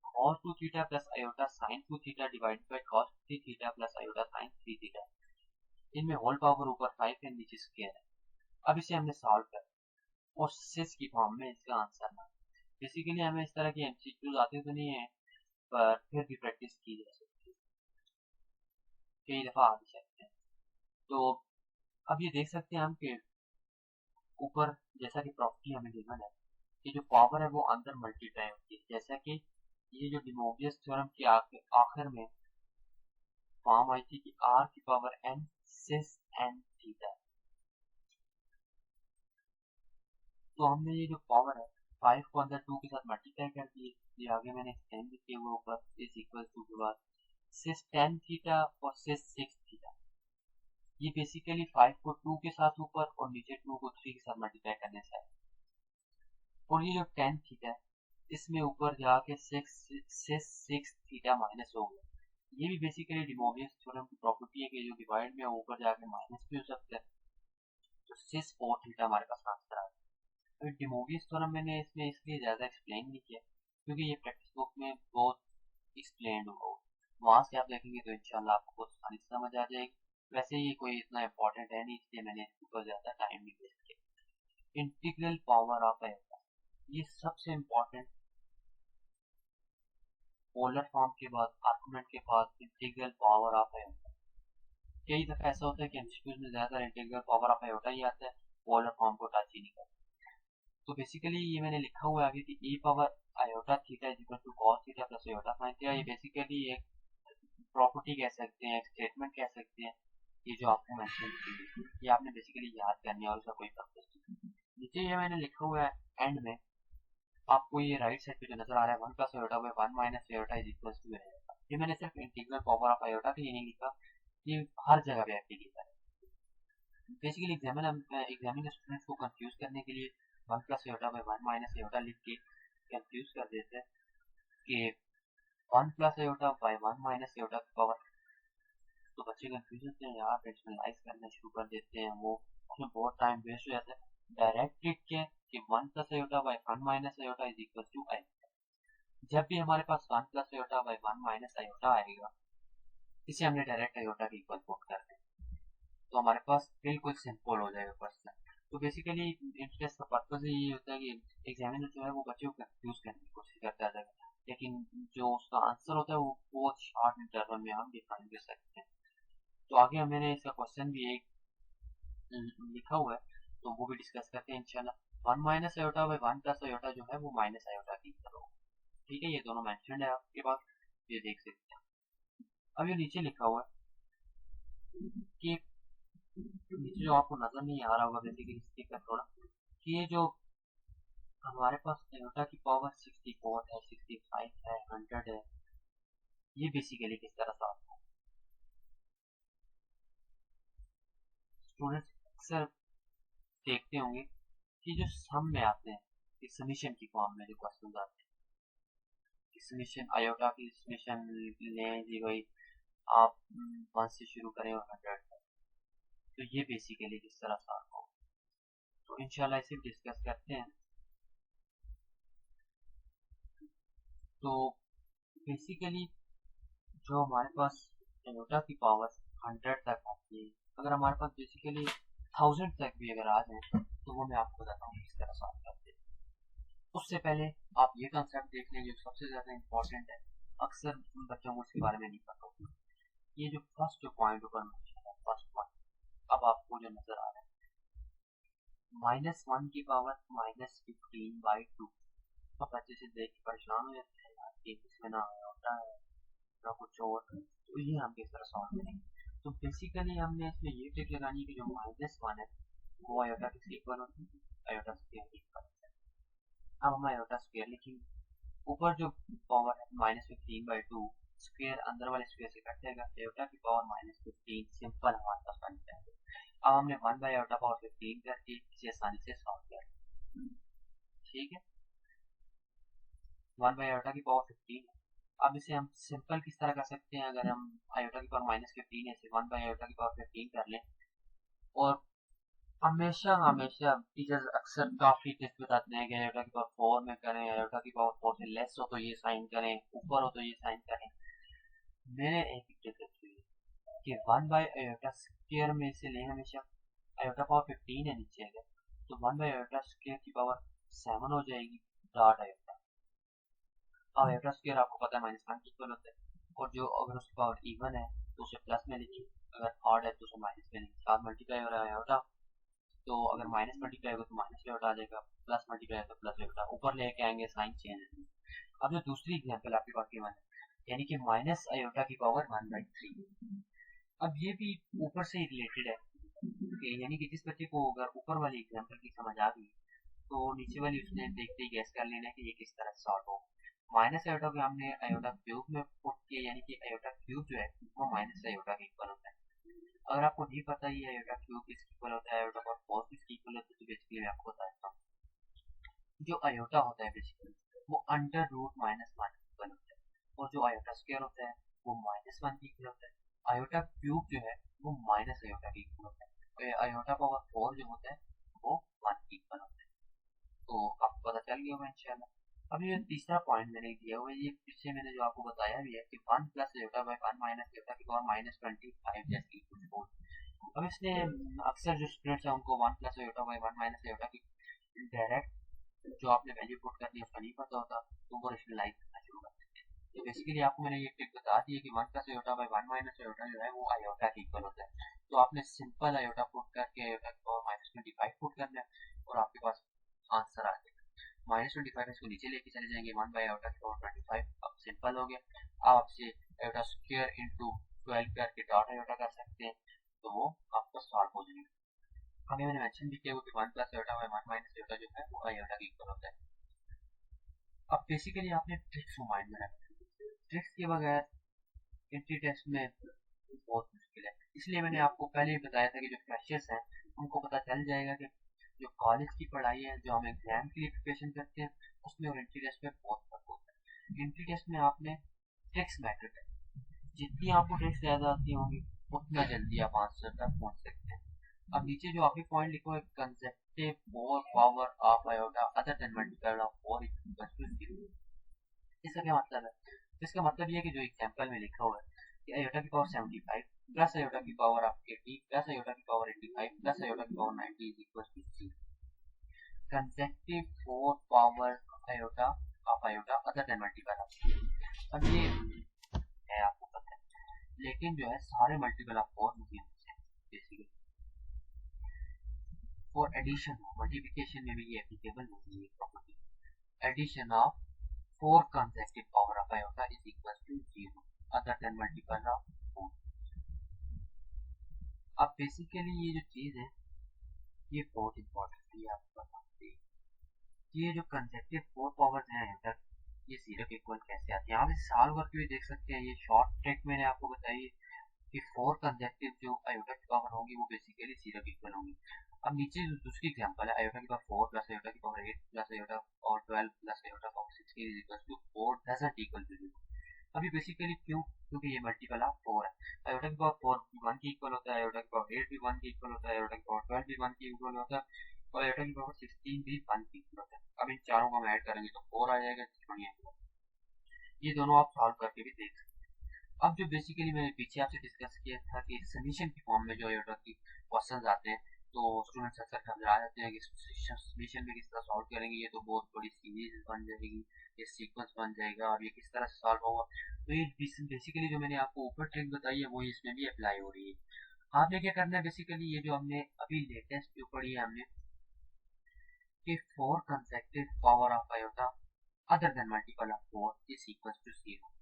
cos 2 theta plus iota sin 2 theta divided by cos 3 theta plus iota sin 3 theta, इनमें होल पावर ऊपर 5 है नीचे स्क्वायर है। अब इसे हमने सॉल्व कर और सिस की फॉर्म में इसका आंसर ना, बेसिकली हमें इस तरह के एमसीक्यूज आते तो नहीं है पर फिर भी प्रैक्टिस की जा सकती है, कई दफा आ भी सकते हैं। तो अब ये देख सकते हैं हम कि ऊपर जैसा कि प्रॉपर्टी हमें गिवन है कि जो पावर है वो अंदर मल्टीप्लाई होती है, जैसा कि ये जो डिमोटियस थ्योरम के आखिर में फॉर्म आई थी कि r की power n cis n theta. तो हमने ये जो पावर है 5 को अंदर 2 के साथ मल्टीप्लाई कर दिए, ये आगे मैंने एक्सटेंड भी किया हुआ ऊपर इज इक्वल टू के बाद सिस 10 थीटा और सिस 6 थीटा। ये बेसिकली 5 को 2 के साथ ऊपर और नीचे 2 को 3 के साथ मल्टीप्लाई करने से, और ये जो 10 थीटा है इसमें ऊपर जाके 6 थीटा माइनस हो गया। ये भी बेसिकली डिमोटियस थ्योरम की प्रॉपर्टी है कि जो डिवाइड में ऊपर जाके माइनस भी हो सकता है, तो 6 4 थीटा हमारे पास आंसर आ गया। तो डिमोटियस थ्योरम मैंने इसमें इसलिए ज़्यादा एक्सप्लेन नहीं किया क्योंकि ये प्रैक्टिस बुक में बहुत एक्सप्लेन हुआ, वहाँ से आप देखेंगे तो इंशाल्लाह आपको बहुत आसानी से समझ आ जाएगी। वैसे ये कोई इतना इंपॉर्टेंट है नहीं इसलिए मैंने इसके ऊपर ज़्यादा टाइम नहीं वेस्ट किया। इंटीग्रल पावर ऑफ आयोटा, ये सबसे इम्पोर्टेंट पोलर फॉर्म के बाद आर्गुमेंट के बाद इंटीग्रल पावर ऑफ आयोटा। कई दफा ऐसा होता है कि एमसीक्यूज में ज्यादातर इंटीग्रल पावर ऑफ आयोटा ही आता है, पोलर फॉर्म को टच ही नहीं करता। तो बेसिकली ये मैंने लिखा हुआ है अभी कि e power iota theta is equal to cos theta plus iota sin theta. ये बेसिकली एक प्रॉपर्टी कह सकते हैं, एक स्टेटमेंट कह सकते हैं, ये जो आपको मेंशन की है ये आपने बेसिकली याद करनी है और इसका कोई पर्पस नहीं। नीचे ये मैंने लिखा हुआ है एंड में, आपको ये राइट साइड पे जो नजर आ रहा है 1 plus iota by 1 minus iota is equal to iota. ये मैंने सिर्फ इंटीग्रल पावर ऑफ आयोटा के लिए नहीं लिखा, ये हर जगह पे एप्लीकेबल है। बेसिकली एग्जामिनर स्टूडेंट्स को कंफ्यूज करने के लिए 1 plus iota by 1 minus iota लिख के कंफ्यूज कर देते हैं कि 1 plus iota by 1 minus iota की पावर। तो बच्चे कंफ्यूज होते हैं यार, रेशनलाइज करना शुरू कर देते हैं, वो उसमें बहुत टाइम वेस्ट हो जाता है। डायरेक्ट लिख के कि 1 plus iota by 1 minus iota is equal to iota. जब भी हमारे पास 1 plus iota by 1 minus iota आएगा, इसे हमने डायरेक्ट आयोटा के इक्वल पुट कर दें, तो हमारे पास बिल्कुल सिंपल हो जाएगा क्वेश्चन। तो बेसिकली इंटरेस्ट का पर्पज ये होता है कि एग्जामिनर जो है वो बच्चे को कंफ्यूज करने की कोशिश करता है, लेकिन जो उसका आंसर होता है वो बहुत शॉर्ट इंटरवल में हम डिफाइन कर सकते हैं। तो आगे मैंने इसका क्वेश्चन भी एक लिखा हुआ है, तो वो भी डिस्कस करते हैं इंशाल्लाह। 1 minus iota by 1 plus iota जो है वो माइनस आयोटा की तरह, ठीक है, ये दोनों मेंशन्ड है आपके पास, ये देख सकते हैं। अब ये नीचे लिखा हुआ है कि नीचे जो आपको नजर नहीं आ रहा होगा बेसिकली स्टिक कर थोड़ा, कि ये जो हमारे पास आयोटा की पावर 64 है, 65 है, 100 है, ये बेसिकली किस तरह से आता है। स्टूडेंट्स अक्सर देखते होंगे कि जो सम में आते हैं, इस समीशन की फॉर्म में जो क्वेश्चन आते हैं, समीशन आयोटा की समीशन लें जी भाई, आप 1 से शुरू करें और 100 तक, तो ये बेसिकली किस तरह से आपको, तो इंशाल्लाह इसे डिस्कस करते हैं। तो बेसिकली जो हमारे पास आयोटा की पावर 100 तक आती है, अगर हमारे पास बेसिकली 1000 तक भी अगर आ जाए तो वो मैं आपको बताता हूँ किस तरह सॉल्व करते हैं। उससे पहले आप ये कंसेप्ट देख लें जो सबसे ज्यादा इम्पोर्टेंट है, अक्सर बच्चों को इसके बारे में नहीं पता होता। ये जो फर्स्ट जो पॉइंट ऊपर मेंशन है, फर्स्ट पॉइंट, अब आपको जो नजर आ रहा है -1 की पावर -15/2, तो बच्चे से देख के परेशान हो जाते हैं यार कि इसमें ना होता है ना कुछ और, तो ये हम किस तरह सॉल्व करेंगे। तो बेसिकली हमने इसमें ये ट्रिक लगानी है कि जो -1 है वो आयोटा किसके इक्वल होती है, आयोटा स्क्वायर के इक्वल। अब हम आयोटा स्क्वायर लिखेंगे, ऊपर जो पावर है -15/2, स्क्वायर अंदर वाले स्क्वायर से कट जाएगा, आयोटा की पावर -15 सिंपल हमारे पास बन जाएगा। अब हमने 1/आयोटा पावर 15 करके इसे आसानी से सॉल्व किया, ठीक है, 1/आयोटा की पावर 15 है। अब इसे हम सिंपल किस तरह कर सकते हैं, अगर हम आयोटा की पावर -15 है इसे 1/आयोटा की पावर 15 कर लें, और हमेशा हमेशा टीचर्स अक्सर काफी टिप्स बताते हैं कि आयोटा की पावर 4 में करें, आयोटा की पावर 4 से लेस हो तो ये साइन करें, ऊपर हो तो ये साइन करें। मैंने एक टिप रखी हुई है कि 1/आयोटा स्क्वायर में से लें हमेशा, आयोटा पावर 15 है नीचे अगर, तो 1/आयोटा स्क्वायर की पावर 7 हो जाएगी डॉट आयोटा। अब आयोटा स्क्वायर आपको पता है -1 की इक्वल होता है, और जो अगर उसकी पावर इवन है तो उसे प्लस में लिखिए, अगर ऑड है तो उसे माइनस में लिखिए। साथ मल्टीप्लाई हो रहा है आयोटा, तो अगर माइनस मल्टीप्लाई होगा तो माइनस आयोटा आ जाएगा, प्लस मल्टीप्लाई होगा तो प्लस आयोटा, ऊपर लेके आएंगे साइन चेंज है। अब जो दूसरी एग्जांपल आपके पास गिवन है, यानी कि माइनस आयोटा की पावर 1/3, अब ये भी ऊपर से ही रिलेटेड है, यानी कि जिस बच्चे को अगर ऊपर वाली एग्जांपल की समझ आ गई तो नीचे वाली उसने देखते ही गैस कर लेना है कि ये किस तरह सॉल्व हो। माइनस आयोटा को हमने आयोटा क्यूब में पुट किया, यानी कि आयोटा क्यूब जो है वो माइनस आयोटा के इक्वल होता है। अगर आपको नहीं पता ही आयोटा क्यूब किसके इक्वल होता है, आयोटा पावर 4 किसके इक्वल होता है, तो बेसिकली मैं आपको बताता हूँ, जो आयोटा होता है बेसिकली वो अंडर रूट -1 के इक्वल होता है, और जो आयोटा स्क्वायर होता है वो -1 के इक्वल होता है। आयोटा क्यूब जो है वो माइनस आयोटा के इक्वल होता है, और आयोटा पावर 4 जो होता है वो 1 के इक्वल होता है। तो आपको पता चल गया होगा इंशाल्लाह। अब ये तीसरा पॉइंट मैंने दिया हुआ है, ये पीछे मैंने जो आपको बताया भी है कि 1 plus iota by 1 minus iota की पावर -25 जैसे कुछ बोल। अब इसने अक्सर जो स्टूडेंट्स हैं उनको 1 plus iota by 1 minus iota की डायरेक्ट जो आपने वैल्यू पुट करनी है उसका नहीं पता होता, तो वो रेशनलाइज करना शुरू कर देते हैं। तो बेसिकली आपको मैंने ये ट्रिक बता दी है कि 1 plus iota by 1 minus iota जो है वो आयोटा के इक्वल होता है। तो आपने सिंपल आयोटा पुट करके आयोटा की पावर -25 पुट करना है और आपके पास आंसर आ जाएगा। -25 इसको नीचे लेके चले जाएंगे, 1 बाई आयोटा की पावर 25 अब सिंपल हो गया। अब आपसे आयोटा स्क्वायर इंटू 12 करके डॉट आयोटा कर सकते हैं, तो वो आपका सॉल्व हो जाएगा। हमें मैंने मेंशन भी किया कि 1 plus iota by 1 minus iota जो है वो आयोटा के इक्वल होता है। अब बेसिकली आपने ट्रिक्स को माइंड में रखना, ट्रिक्स के बगैर एंट्री टेस्ट में बहुत मुश्किल है। इसलिए मैंने आपको पहले ही बताया था कि जो फ्रेशर्स हैं उनको पता चल जाएगा कि जो कॉलेज की पढ़ाई है, जो हम एग्जाम के लिए प्रिपरेशन करते हैं, उसमें और एंट्री टेस्ट में बहुत फर्क होता है। एंट्री टेस्ट में आपने ट्रिक्स मैटर करती, जितनी आपको ट्रिक्स ज़्यादा आती होंगी उतना जल्दी आप आंसर तक पहुंच सकते हैं। अब नीचे जो आपके पॉइंट लिखो है consecutive four power of iota other than multiple of 4 इसका क्या मतलब है? तो इसका मतलब ये है कि जो एग्जांपल में लिखा हुआ है कि आयोटा की पावर 75 प्लस आयोटा की पावर ऑफ 80 प्लस आयोटा की पावर 85 प्लस आयोटा की power 90 is equal to 0। Consecutive four power iota of iota other than multiple of. अब ये है आपको पता है, लेकिन जो है सारे मल्टीपल ऑफ 4 नहीं होते बेसिकली। फॉर एडिशन मल्टीप्लिकेशन में भी ये एप्लीकेबल नहीं है property. Addition of 4 consecutive power of iota is equal to 0 other than multiple of 4। अब बेसिकली ये जो चीज है ये बहुत इंपॉर्टेंट है, आपको बताते हैं ये जो कंसेप्टिव 4 पावर्स हैं आयोटा ये 0 के इक्वल कैसे आते हैं। आप इसे सॉल्व करके भी देख सकते हैं, ये शॉर्ट ट्रिक मैंने आपको बताई है कि 4 कंसेप्टिव जो आयोटा की पावर होंगी वो बेसिकली 0 के इक्वल होंगी। अब नीचे दूसरी एग्जांपल है आयोटा की पावर 4 प्लस आयोटा की पावर 8 प्लस आयोटा और 12 plus iota power 16 is equal to 4 doesn't equal to 0। अभी बेसिकली क्यों? क्योंकि ये मल्टीपल ऑफ 4 है। आयोटा की पावर 4 भी 1 के इक्वल होता है, आयोटा की पावर 8 भी 1 के इक्वल होता है, आयोटा की पावर 12 भी 1 के इक्वल होता है और आयोटा की पावर 16 भी 1 के इक्वल होता है। अब इन चारों को हम ऐड करेंगे तो 4 आ जाएगा, ये दोनों आप सॉल्व करके भी देख सकते हैं। अब जो बेसिकली मैंने पीछे आपसे डिस्कस किया था कि समीशन की फॉर्म में जो आयोटा की क्वेश्चंस आते हैं तो स्टूडेंट्स अक्सर घबरा जाते हैं कि समीशन में किस तरह सॉल्व करेंगे, ये तो बहुत बड़ी सीरीज बन जाएगी, ये सीक्वेंस बन जाएगा और ये किस तरह से सॉल्व होगा। तो ये बेसिकली जो मैंने आपको ऊपर ट्रिक बताई है वो इसमें भी अप्लाई हो रही है। आपने क्या करना है बेसिकली, ये जो हमने अभी लेटेस्ट जो पढ़ी है हमने कि 4 consecutive power of iota other than multiple of 4 is equals to 0।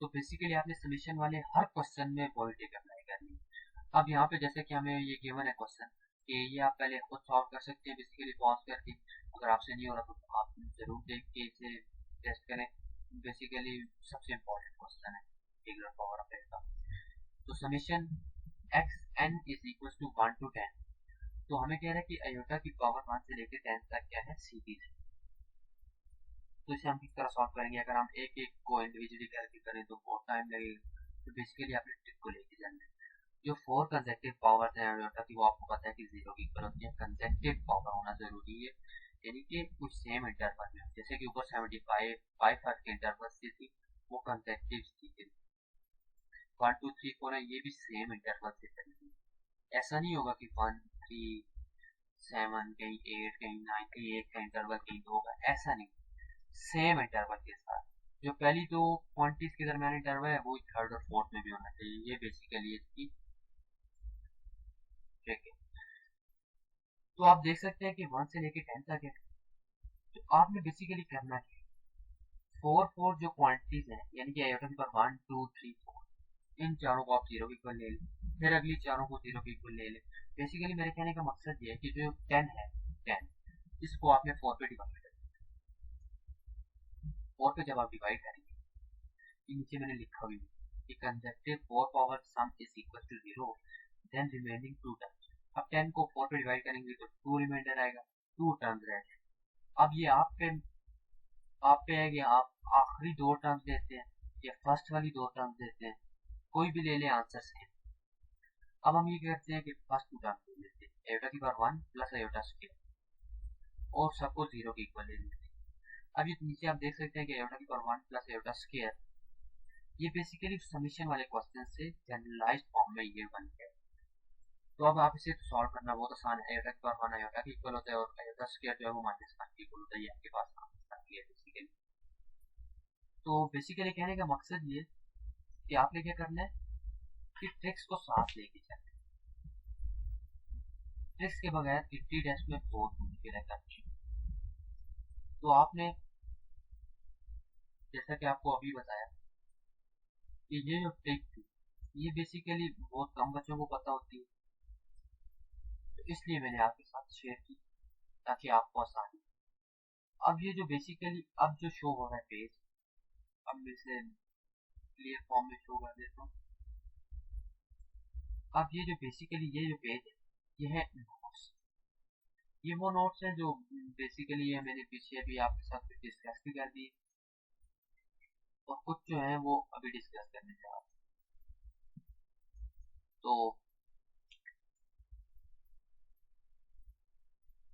तो बेसिकली आपने समीशन वाले हर क्वेश्चन में वही ट्रिक अप्लाई करनी है। अब यहाँ पे जैसे कि हमें ये गिवन है क्वेश्चन कि ये आप पहले खुद सॉल्व कर सकते हैं बेसिकली पॉज करके, अगर आपसे नहीं हो रहा तो आप जरूर देख के इसे टेस्ट करें। बेसिकली सबसे इम्पोर्टेंट क्वेश्चन है रेगुलर पावर ऑफ आयोटा। तो summation x n is equal to 1 to 10, तो हमें कह रहा है कि आयोटा की पावर 1 से लेकर 10 तक क्या है सीरीज है। तो इसे हम किस तरह सॉल्व करेंगे? अगर हम एक एक को इंडिविजुअली करके करें तो बहुत टाइम लगेगा। तो बेसिकली आपने ट्रिक को लेके जाना है। जो 4 कंसेक्टिव पावर्स हैं आयोटा की वो आपको पता है कि 0 की इक्वल होती है। कंसेक्टिव पावर होना जरूरी है, यानी कि कुछ सेम इंटरवल में, जैसे कि ऊपर 75 5 के इंटरवल से थी वो कंसेक्टिव थी। 1 2 3 4 है ये भी सेम इंटरवल से चलेगी। ऐसा नहीं होगा कि 1 3 7 कहीं 8 कहीं 9 कहीं 1 का इंटरवल कहीं 2 का, ऐसा नहीं। सेम इंटरवल के साथ जो पहली दो क्वांटिटीज के दरमियान इंटरवल है वो थर्ड और फोर्थ में भी होना चाहिए। ये बेसिकली इसकी ट्रिक है। तो आप देख सकते हैं कि 1 से लेके 10 तक है। तो आपने बेसिकली करना है 4 जो क्वांटिटीज है यानी कि आयोटा पर 1 2 3 4 इन चारों को आप 0 के इक्वल ले लें, फिर अगली चारों को 0 के इक्वल ले लें। बेसिकली मेरे कहने का मकसद ये है कि जो 10 है 10 इसको आपने 4 पे डिवाइड कर, 4 पे जब आप डिवाइड करेंगे नीचे मैंने लिखा हुआ है कि consecutive 4 power sum is equal to 0 then remaining 2 terms. अब 10 को 4 पे डिवाइड करेंगे तो 2 रिमाइंडर आएगा, 2 टर्म्स रहेगा। अब ये आप पे है कि आप आखिरी 2 टर्म्स लेते हैं या फर्स्ट वाली 2 टर्म्स लेते हैं, कोई भी ले ले आंसर सेम। अब हम ये करते हैं कि फर्स्ट 2 टर्म्स ले लेते हैं आयोटा की पावर 1 प्लस आयोटा स्क्वायर और सबको 0 के इक्वल ले लेते हैं। अब ये नीचे आप देख सकते हैं कि आयोटा की पावर 1 प्लस आयोटा स्क्वायर ये बेसिकली समीशन वाले क्वेश्चन से जनरलाइज्ड फॉर्म में ये बन गया। तो अब आप इसे सॉल्व करना बहुत आसान है। आयोटा की पावर 1 आयोटा के इक्वल होता है और आयोटा स्क्वायर जो है वो -1 के इक्वल होता है। ये आपके पास आंसर आ गया बेसिकली। तो बेसिकली कहने का मकसद ये कि आपने क्या करना है कि ट्रिक्स को साथ लेके चलना है। ट्रिक्स के बगैर किसी टेस्ट में बहुत मुश्किल है करनी। तो आपने जैसा कि आपको अभी बताया कि ये जो ट्रिक थी ये बेसिकली बहुत कम बच्चों को पता होती है, तो इसलिए मैंने आपके साथ शेयर की ताकि आपको आसानी। अब ये जो बेसिकली अब जो शो हो रहा है पेज, अब मैं इसे क्लियर फॉर्म में शो कर देता हूँ। अब ये जो बेसिकली ये जो पेज है ये है नोट्स। ये वो नोट्स हैं जो बेसिकली ये मैंने पीछे भी आपके साथ कुछ डिस्कस भी कर दिए और कुछ जो है वो अभी डिस्कस करने जा रहा हूँ। तो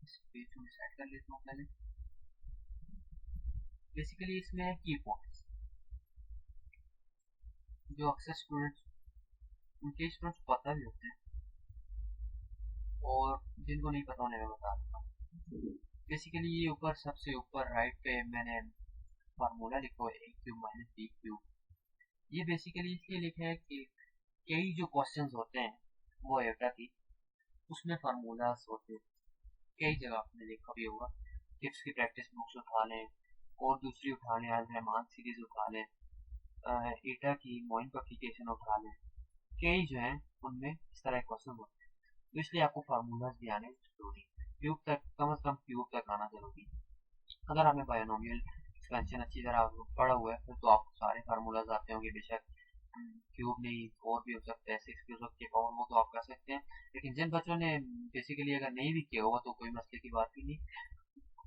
इस पेज को मैं सेट कर लेता हूँ पहले। बेसिकली इसमें है की पॉइंट्स जो अक्सर स्टूडेंट्स उनके स्टूडेंट्स पता भी होते हैं और जिनको नहीं पता उन्हें मैं बता दूंगा। बेसिकली ये ऊपर सबसे ऊपर राइट पे मैंने फार्मूला लिखा है ए क्यूब माइनस बी क्यूब। ये बेसिकली इसलिए लिखा है कि कई जो क्वेश्चंस होते हैं वो एटा की उसमें फार्मूलाज होते हैं। कई जगह आपने देखा भी होगा, टिप्स की प्रैक्टिस बुक्स उठा लें और दूसरी उठा लें, आज रहमान सीरीज उठा लें, एटा की मोइन पब्लिकेशन उठा लें, कई जो है उनमें इस तरह के क्वेश्चन होते हैं। तो इसलिए आपको फार्मूलाज भी आने जरूरी है, क्यूब तक कम से कम क्यूब तक आना जरूरी है। अगर आपने बायोनोमियल एक्सपेंशन अच्छी तरह पढ़ा हुआ है तो आपको सारे फार्मूलाज आते होंगे। बेशक क्यूब नहीं और भी हो सकता है, 6 क्यूब के पावर वो तो आप कर सकते हैं, लेकिन जिन बच्चों ने बेसिकली अगर नहीं भी किया होगा तो कोई मसले की बात ही नहीं।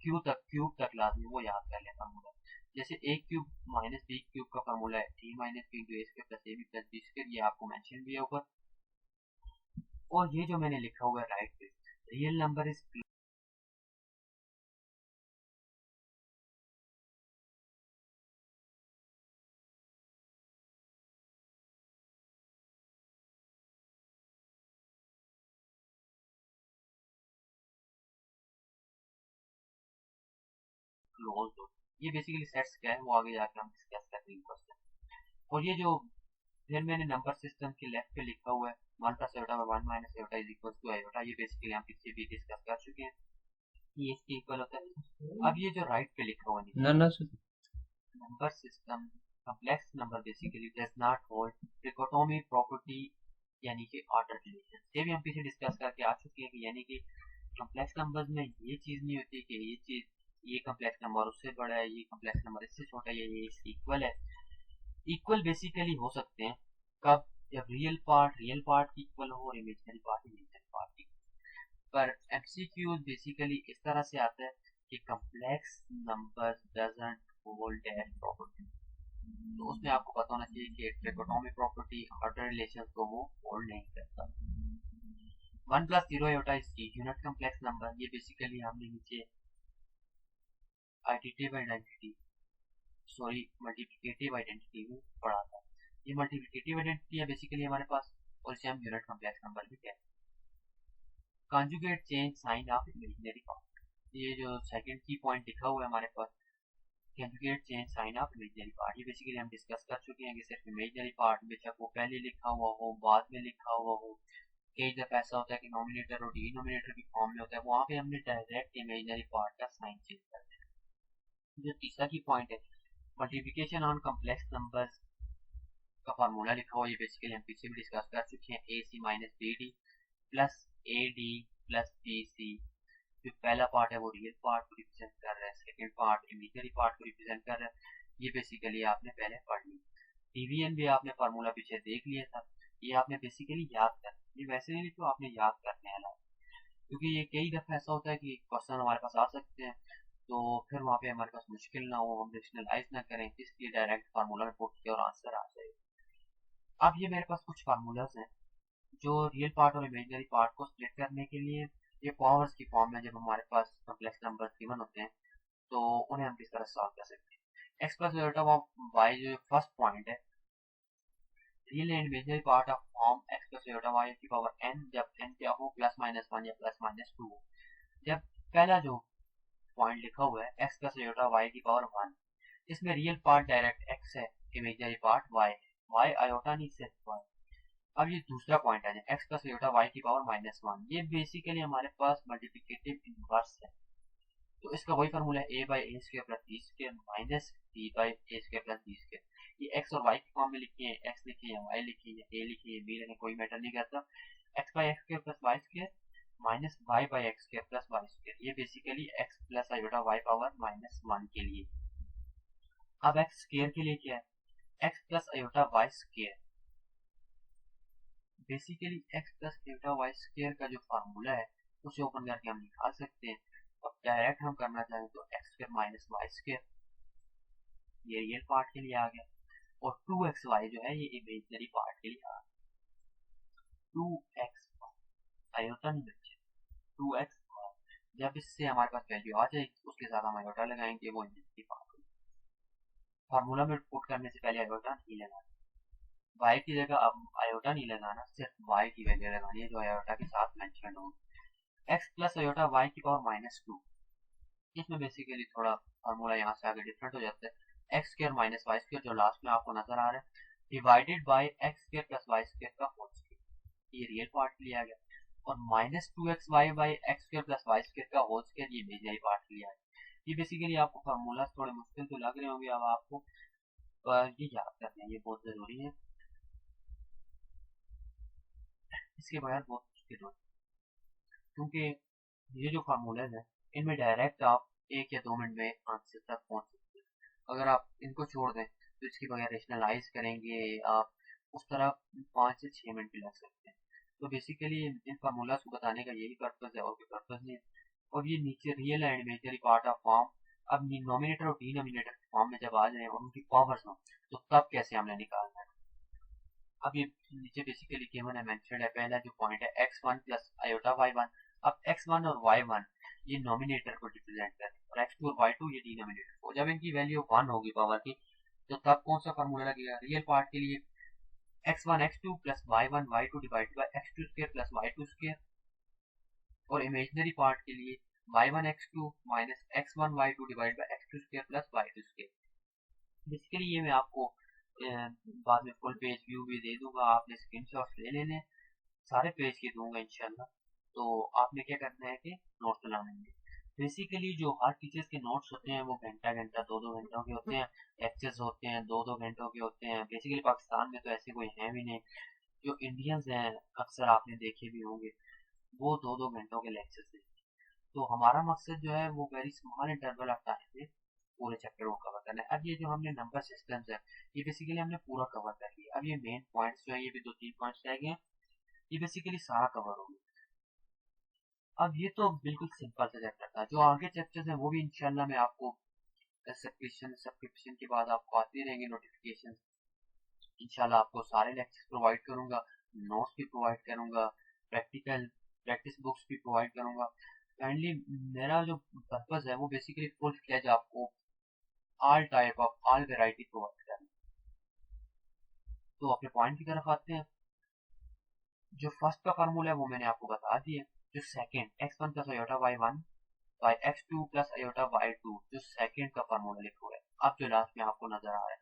क्यूब तक लाजमी वो याद कर ले फार्मूला। जैसे a cube minus b cube का फार्मूला है t minus b into a square plus a b plus b square, ये आपको मेंशन भी है ऊपर। और ये जो मैंने लिखा हुआ है राइट पे, रियल नंबर इज क्लोज। ये बेसिकली सेट्स क्या है वो आगे जाकर हम डिस्कस करेंगे क्वेश्चन। और ये जो फिर मैंने नंबर सिस्टम के लेफ्ट पे लिखा हुआ है 1 plus iota by 1 minus iota is equal to iota, ये बेसिकली हम पीछे भी डिस्कस कर चुके हैं, ये इसके इक्वल होता है। अब ये जो राइट पे लिखा हुआ ना ना number system complex number basically does not hold trichotomy property यानी कि ऑर्डर रिलेशन, ये भी हम पीछे डिस्कस करके आ चुके हैं कि यानी कि कम्प्लेक्स नंबर्स में ये चीज नहीं होती कि ये चीज ये कम्प्लेक्स नंबर उससे बड़ा है, ये कम्प्लेक्स नंबर इससे छोटा है, ये इसके इक्वल है। इक्वल बेसिकली हो सकते हैं कब, जब रियल पार्ट की इक्वल हो और इमेजिनरी पार्ट की। पर एमसीक्यू बेसिकली इस तरह से आता है कि complex number doesn't hold that property, तो उसमें आपको पता होना चाहिए कि ट्रिकोटोमी प्रॉपर्टी ऑर्डर रिलेशन को वो होल्ड नहीं करता। 1 plus 0 iota is unit complex number, ये बेसिकली हमने नीचे additive identity sorry multiplicative identity में पढ़ा था। ये मल्टीप्लिकेटिव आइडेंटिटी है बेसिकली हमारे पास, और इसे हम यूनिट कम्प्लेक्स नंबर भी कहते हैं। Conjugate change sign of imaginary part, ये जो सेकंड की पॉइंट लिखा हुआ है हमारे पास, conjugate change sign of imaginary part, ये बेसिकली हम डिस्कस कर चुके हैं कि सिर्फ इमेजिनरी पार्ट बेशक वो पहले लिखा हुआ हो बाद में लिखा हुआ हो, कई दफा ऐसा होता है कि नॉमिनेटर और डिनोमिनेटर की फॉर्म में होता है, वहाँ पे हमने डायरेक्ट इमेजिनरी पार्ट का साइन चेंज कर दिया। जो तीसरा की पॉइंट है मल्टीप्लिकेशन ऑन कम्प्लेक्स नंबर्स का फार्मूला लिखा हुआ, ये बेसिकली हम पीछे भी डिस्कस कर चुके हैं, a c minus b d plus a d plus b c. जो पहला पार्ट है वो रियल पार्ट को रिप्रेजेंट कर रहा है, सेकंड पार्ट इमेजिनरी पार्ट को रिप्रेजेंट कर रहा है, ये बेसिकली आपने पहले पढ़ ली। डिवीजन भी आपने फार्मूला पीछे देख लिया था, ये आपने बेसिकली याद कर, ये वैसे नहीं लिखो आपने याद करने वाला, क्योंकि ये कई दफा ऐसा होता है कि क्वेश्चन हमारे पास आ सकते हैं तो फिर वहाँ पे हमारे पास मुश्किल ना हो, हम रेशनलाइज ना करें, इसलिए डायरेक्ट फार्मूला में पुट किया और आंसर आ जाए। अब ये मेरे पास कुछ फार्मूलाज हैं जो रियल पार्ट और इमेजिनरी पार्ट को स्प्लिट करने के लिए, ये पावर्स की फॉर्म में जब हमारे पास कम्प्लेक्स नंबर गिवन होते हैं तो उन्हें हम किस तरह सॉल्व कर सकते हैं। X plus root of y जो फर्स्ट पॉइंट है, real and imaginary part of form x plus root of y की पावर एन, जब एन क्या हो प्लस माइनस वन या प्लस माइनस टू हो। जब पहला जो पॉइंट लिखा हुआ है x plus root of y की पावर वन, इसमें रियल पार्ट डायरेक्ट x है, इमेजिनरी पार्ट y है, y आयोटा नहीं सिर्फ y। अब ये दूसरा पॉइंट है x प्लस आयोटा y की पावर -1, ये बेसिकली हमारे पास मल्टीप्लिकेटिव इनवर्स है। तो इसका वही फार्मूला है a by a square plus b square minus b by a square plus b square. ये x और y की फॉर्म में लिखिए, x लिखिए या y लिखिए या a लिखिए या b लिखिए, कोई मैटर नहीं करता। x by x square plus y square minus y by x square plus y square, ये basically x plus iota y power -1 के लिए। अब x स्क्वायर के लिए क्या है, x plus iota y square, basically x plus iota y square का जो फार्मूला है उसे ओपन करके हम निकाल सकते हैं। अब डायरेक्ट हम करना चाहें तो x square minus y square, ये रियल पार्ट के लिए आ गया, और 2xy जो है ये इमेजिनरी पार्ट के लिए आ गया। 2x आयोटा नहीं बच्चे, 2x, जब इससे हमारे पास वैल्यू आ जाएगी उसके साथ हम आयोटा लगाएंगे, वो इमेजिनरी पार्ट होगी। फार्मूला में पुट करने से पहले आयोटा नहीं लगाना, y की जगह अब आयोटा नहीं लगाना, सिर्फ y की वैल्यू लगानी है जो आयोटा के साथ मेंशन होगी। x प्लस आयोटा y की पावर -2, इसमें बेसिकली थोड़ा फार्मूला यहाँ से आगे डिफरेंट हो जाता है। X square minus y square जो लास्ट में आपको नजर आ रहा है, divided by x square plus y square का होल स्क्वायर, ये रियल पार्ट के लिए आ गया, और -2xy by x square plus y square का होल स्क्वायर ये इमेजिनरी पार्ट के लिए आ गया। ये बेसिकली आपको फार्मूला थोड़े मुश्किल तो लग रहे होंगे अब आपको, पर ये याद करना है, ये बहुत जरूरी है, इसके बगैर बहुत मुश्किल होता है, क्योंकि ये जो फार्मूलाज है इनमें डायरेक्ट आप 1 या 2 मिनट में आंसर तक पहुंच सकते हैं। अगर आप इनको छोड़ दें तो इसके बगैर रेशनलाइज करेंगे आप, उस तरह 5 से 6 मिनट भी लग सकते हैं। तो बेसिकली इन फार्मूलाज को बताने का यही पर्पज है और कोई पर्पज नहीं है। और ये नीचे real and imaginary part of form, अब नॉमिनेटर और डिनोमिनेटर फॉर्म में जब आ जाए और उनकी पावर्स हो तो तब कैसे हमने निकालना है। अब ये नीचे बेसिकली गिवन है, मेंशन्ड है, पहला जो पॉइंट है x1 प्लस आयोटा y1। अब x1 और y1 ये नॉमिनेटर को रिप्रेजेंट करें और x2 और y2 ये डिनोमिनेटर को। जब इनकी वैल्यू 1 होगी पावर की तो तब कौन सा फार्मूला लगेगा, रियल पार्ट के लिए x1 x2 plus y1 y2 divided by x2 square plus y2 square, और इमेजिनरी पार्ट के लिए y1 x2 minus x1 y2 divided by x2 square plus y2 square. Basically ये मैं आपको बाद में फुल पेज व्यू भी दे दूंगा, आपने स्क्रीनशॉट्स ले लेने, सारे पेज के दूंगा इंशाल्लाह। तो आपने क्या करना है कि नोट्स बनाने हैं। बेसिकली जो हर टीचर्स के नोट्स होते हैं वो घंटा घंटा 2-2 घंटों के होते हैं, लेक्चर्स होते हैं 2-2 घंटों के होते हैं। बेसिकली पाकिस्तान में तो ऐसे कोई है भी नहीं, जो इंडियंस हैं अक्सर आपने देखे भी होंगे वो 2-2 घंटों के लेक्चर्स देते हैं। तो हमारा मकसद जो है वो very small interval of time में पूरे चैप्टर को कवर करना है। अब ये जो हमने नंबर सिस्टम्स है ये बेसिकली हमने पूरा कवर कर लिया। अब ये मेन पॉइंट्स जो है ये भी 2-3 पॉइंट्स रह गए, ये बेसिकली सारा कवर हो गया। अब ये तो बिल्कुल सिंपल सा चैप्टर था, जो आगे चैप्टर्स हैं वो भी इंशाल्लाह मैं आपको सब्सक्रिप्शन के बाद आपको आती रहेंगे नोटिफिकेशन। इंशाल्लाह आपको सारे लेक्चर्स प्रोवाइड करूंगा, नोट्स भी प्रोवाइड करूंगा, प्रैक्टिस बुक्स भी प्रोवाइड करूंगा। काइंडली मेरा जो पर्पज है वो बेसिकली फुल फ्लेज आपको all type of all variety provide करना। तो अपने पॉइंट की तरफ आते हैं। जो फर्स्ट का फार्मूला है वो मैंने आपको बता दिया। जो second x1 plus iota y1 by x2 plus iota y2 जो सेकंड का फार्मूला लिखा हुआ है, अब जो लास्ट में आपको नजर आ रहा है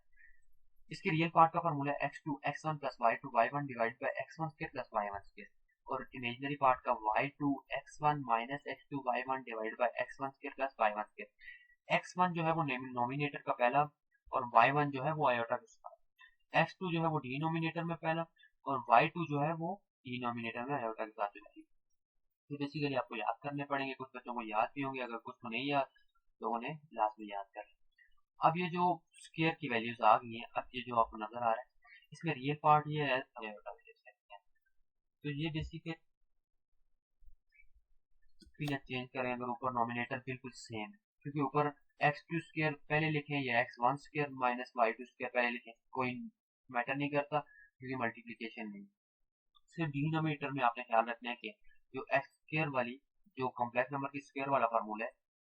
इसके रियल पार्ट का फार्मूला है x2 x1 plus y2 y1 divide by x1 square plus y1 square, और इमेजिनरी पार्ट का y2 x1 minus x2 y1 divide by x1 square plus y1 square. x1 जो है वो नॉमिनेटर का पहला और y1 जो है वो आयोटा के साथ, x2 जो है वो डिनोमिनेटर में पहला और y2 जो है वो डिनोमिनेटर में आयोटा के साथ जो है। तो बेसिकली आपको याद करने पड़ेंगे, कुछ बच्चों को याद भी होंगे, अगर कुछ को नहीं याद तो उन्हें लास्ट में याद कर लें। अब ये जो स्क्वायर की वैल्यूज आ गई हैं, अब ये जो आपको नजर आ रहा है इसमें रियल पार्ट ये है आयोटा वैल्यू है। तो ये बेसिकली चेंज करें अगर ऊपर नॉमिनेटर बिल्कुल सेम है, क्योंकि ऊपर x2 स्क्वायर पहले लिखें या x1 square minus y2 square पहले लिखें कोई मैटर नहीं करता, क्योंकि मल्टीप्लिकेशन नहीं। सिर्फ डिनोमिनेटर में आपने ख्याल रखना है कि जो एक्स स्क्वायर वाली जो कॉम्प्लेक्स नंबर की स्क्वायर वाला फार्मूला है,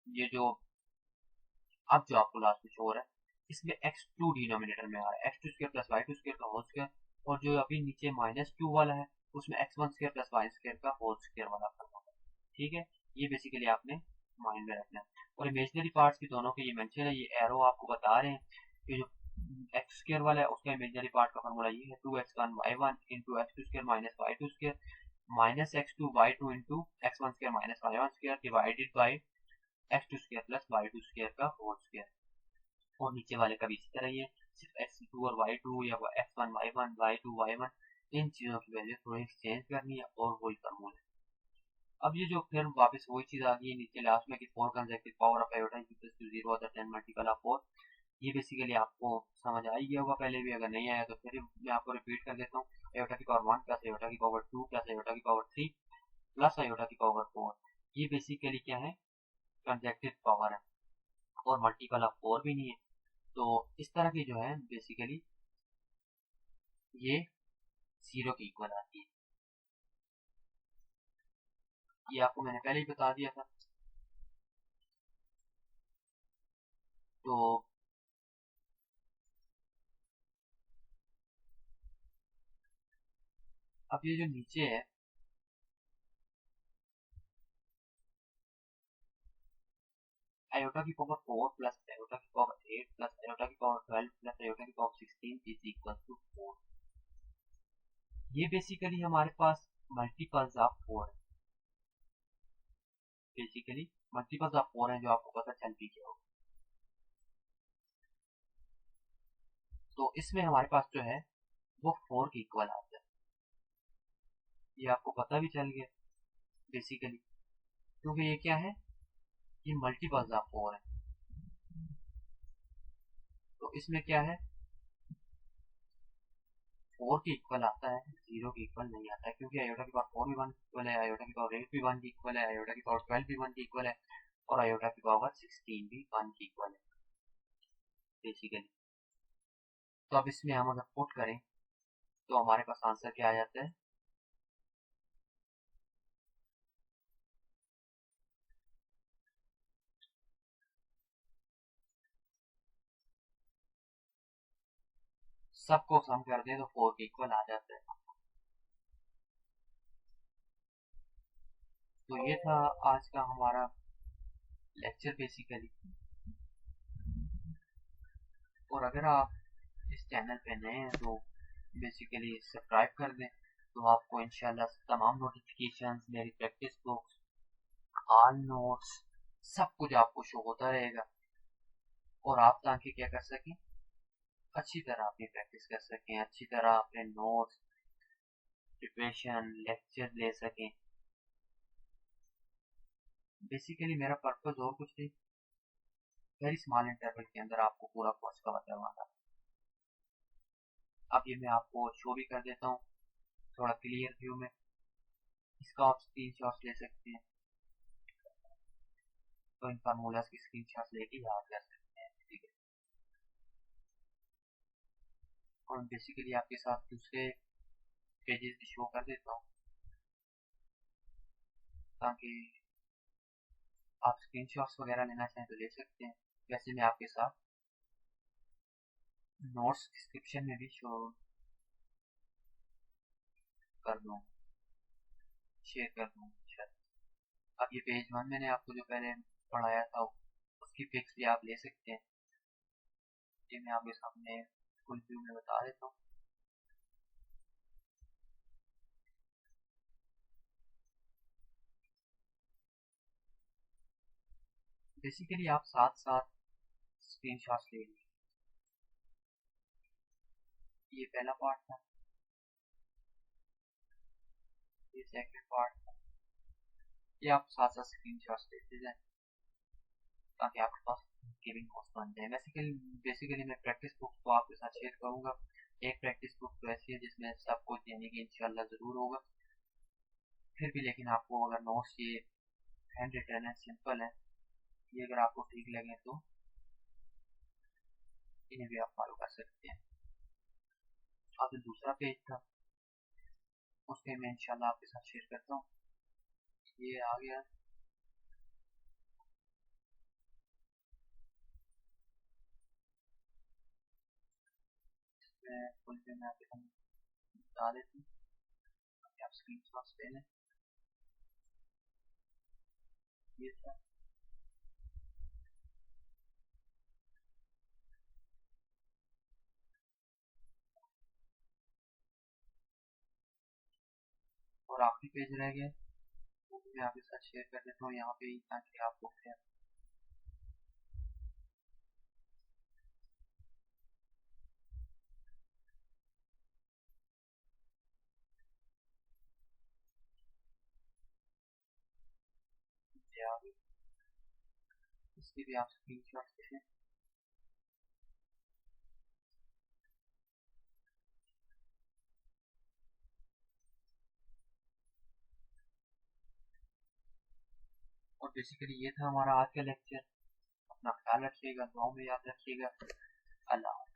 ये जो अब जो आपको लास्ट में शो हो रहा है इसमें x2 डिनोमिनेटर में आ रहा है, x2 square plus y2 square का होल स्क्वायर, और जो अभी नीचे -2 वाला है उसमें x1 square plus y square का होल स्क्वायर वाला फार्मूला। ठीक है, ये बेसिकली आपने माइंड में रखना है। और इमेजनरी पार्ट्स की दोनों के ये मेंशन है, ये एरो आपको बता रहे हैं कि जो एक्स स्क्र वाला है उसका इमेजनरी पार्ट का फॉर्मूला ये है 2x1y1 into x2 square minus y2 square minus x2y2 into x1 square minus y1 square divided by x2 square plus y2 square का होल स्क्र। और नीचे वाले का भी इसी तरह ही है, सिर्फ x2 और y2 या x1 y1 y2 y1 इन चीज़ों की वैल्यू थोड़ी एक्सचेंज करनी है और वही फॉर्मूला है। अब ये जो फिर वापस वही चीज़ आ गई नीचे लास्ट में कि 4 consecutive power of iota equals to 0 और 10 मल्टीपल ऑफ 4। ये बेसिकली आपको समझ आ ही गया होगा पहले भी, अगर नहीं आया तो फिर मैं आपको रिपीट कर देता हूँ। आयोटा की पावर 1 प्लस आयोटा की पावर 2 प्लस आयोटा की पावर 3 प्लस आयोटा की पावर 4, ये बेसिकली क्या है, कंसेक्यूटिव पावर है और मल्टीपल ऑफ 4 भी नहीं है। तो इस तरह की जो है बेसिकली ये 0 के इक्वल आती है। ये आपको मैंने पहले ही बता दिया था। तो अब ये जो नीचे है आयोटा की पावर 4 प्लस आयोटा की पावर 8 प्लस आयोटा की पावर 12 प्लस आयोटा की पावर 16 इज इक्वल टू 4। ये बेसिकली हमारे पास मल्टीपल्स ऑफ 4 है, बेसिकली मल्टीपल्स ऑफ 4 है जो आपको पता चल भी गया होगा। तो इसमें हमारे पास जो है वो 4 के इक्वल आता है, ये आपको पता भी चल गया बेसिकली, क्योंकि ये क्या है, ये मल्टीपल्स ऑफ 4 है। तो इसमें क्या है 4 के इक्वल आता है, 0 के इक्वल नहीं आता है, क्योंकि आयोटा की पावर 4 भी 1 के इक्वल है, आयोटा की पावर 8 भी 1 के इक्वल है, आयोटा की पावर 12 भी 1 के इक्वल है और आयोटा की पावर 16 भी 1 के इक्वल है बेसिकली। तो अब इसमें हम अगर पुट करें तो हमारे पास आंसर क्या आ जाता है, सबको सम कर दें तो 4 के इक्वल आ जाता है। तो ये था आज का हमारा लेक्चर बेसिकली। और अगर आप इस चैनल पे नए हैं तो बेसिकली सब्सक्राइब कर दें, तो आपको इंशाल्लाह तमाम नोटिफिकेशंस, मेरी प्रैक्टिस बुक्स, ऑल नोट्स, सब कुछ आपको शो होता रहेगा और आप ताकि क्या कर सकें, अच्छी तरह अपनी प्रैक्टिस कर सकें, अच्छी तरह अपने नोट्स, प्रिपरेशन, लेक्चर ले सकें। बेसिकली मेरा पर्पस और कुछ नहीं, वेरी स्मॉल इंटरवल के अंदर आपको पूरा कोर्स कवर करवाना। अब ये मैं आपको शो भी कर देता हूँ थोड़ा क्लियर व्यू में, इसका आप स्क्रीन शॉट ले सकते हैं, तो इन फार्मूलाज की स्क्रीन शॉट लेके याद कर सकते हैं, ठीक है। और बेसिकली आपके साथ दूसरे पेजेस भी शो कर देता हूँ ताकि आप स्क्रीन शॉट्स वगैरह लेना चाहें तो ले सकते हैं। वैसे मैं आपके साथ नोट्स डिस्क्रिप्शन में भी शो कर दूँ, शेयर कर दूँ। अब ये पेज 1 मैंने आपको जो पहले पढ़ाया था उसकी पिक्स भी आप ले सकते हैं, ये मैं आपके सामने फुल व्यू में बता देता हूँ। बेसिकली आप साथ साथ स्क्रीन शॉट्स ले लीजिए। ये पहला पार्ट था, ये सेकंड पार्ट था, ये आप साथ साथ स्क्रीन शॉट्स लेते जाएं ताकि आपके पास गिविंग नोट्स बन जाए। बेसिकली मैं प्रैक्टिस बुक को आपके साथ शेयर करूँगा। एक प्रैक्टिस बुक तो ऐसी है जिसमें सब कुछ यानी कि इंशाल्लाह ज़रूर होगा, फिर भी लेकिन आपको अगर नोट्स ये हैंड रिटन है, सिंपल है, ये अगर आपको ठीक लगे तो इन्हें भी आप फॉलो कर सकते हैं। और जो दूसरा पेज था उसके मैं इंशाल्लाह आपके साथ शेयर करता हूँ, ये आ गया। मैं फुल पे मैं आपके सामने बता देती हूँ, आप स्क्रीन शॉट्स ले लें। ये था और आखिरी पेज रह गया, वो भी मैं आपके साथ शेयर कर देता हूँ यहाँ पे ही, ताकि आपको फिर आगे इसकी भी आप स्क्रीनशॉट ले लें। और बेसिकली ये था हमारा आज का लेक्चर। अपना ख्याल रखिएगा, दुआओं में याद रखिएगा। अल्लाह।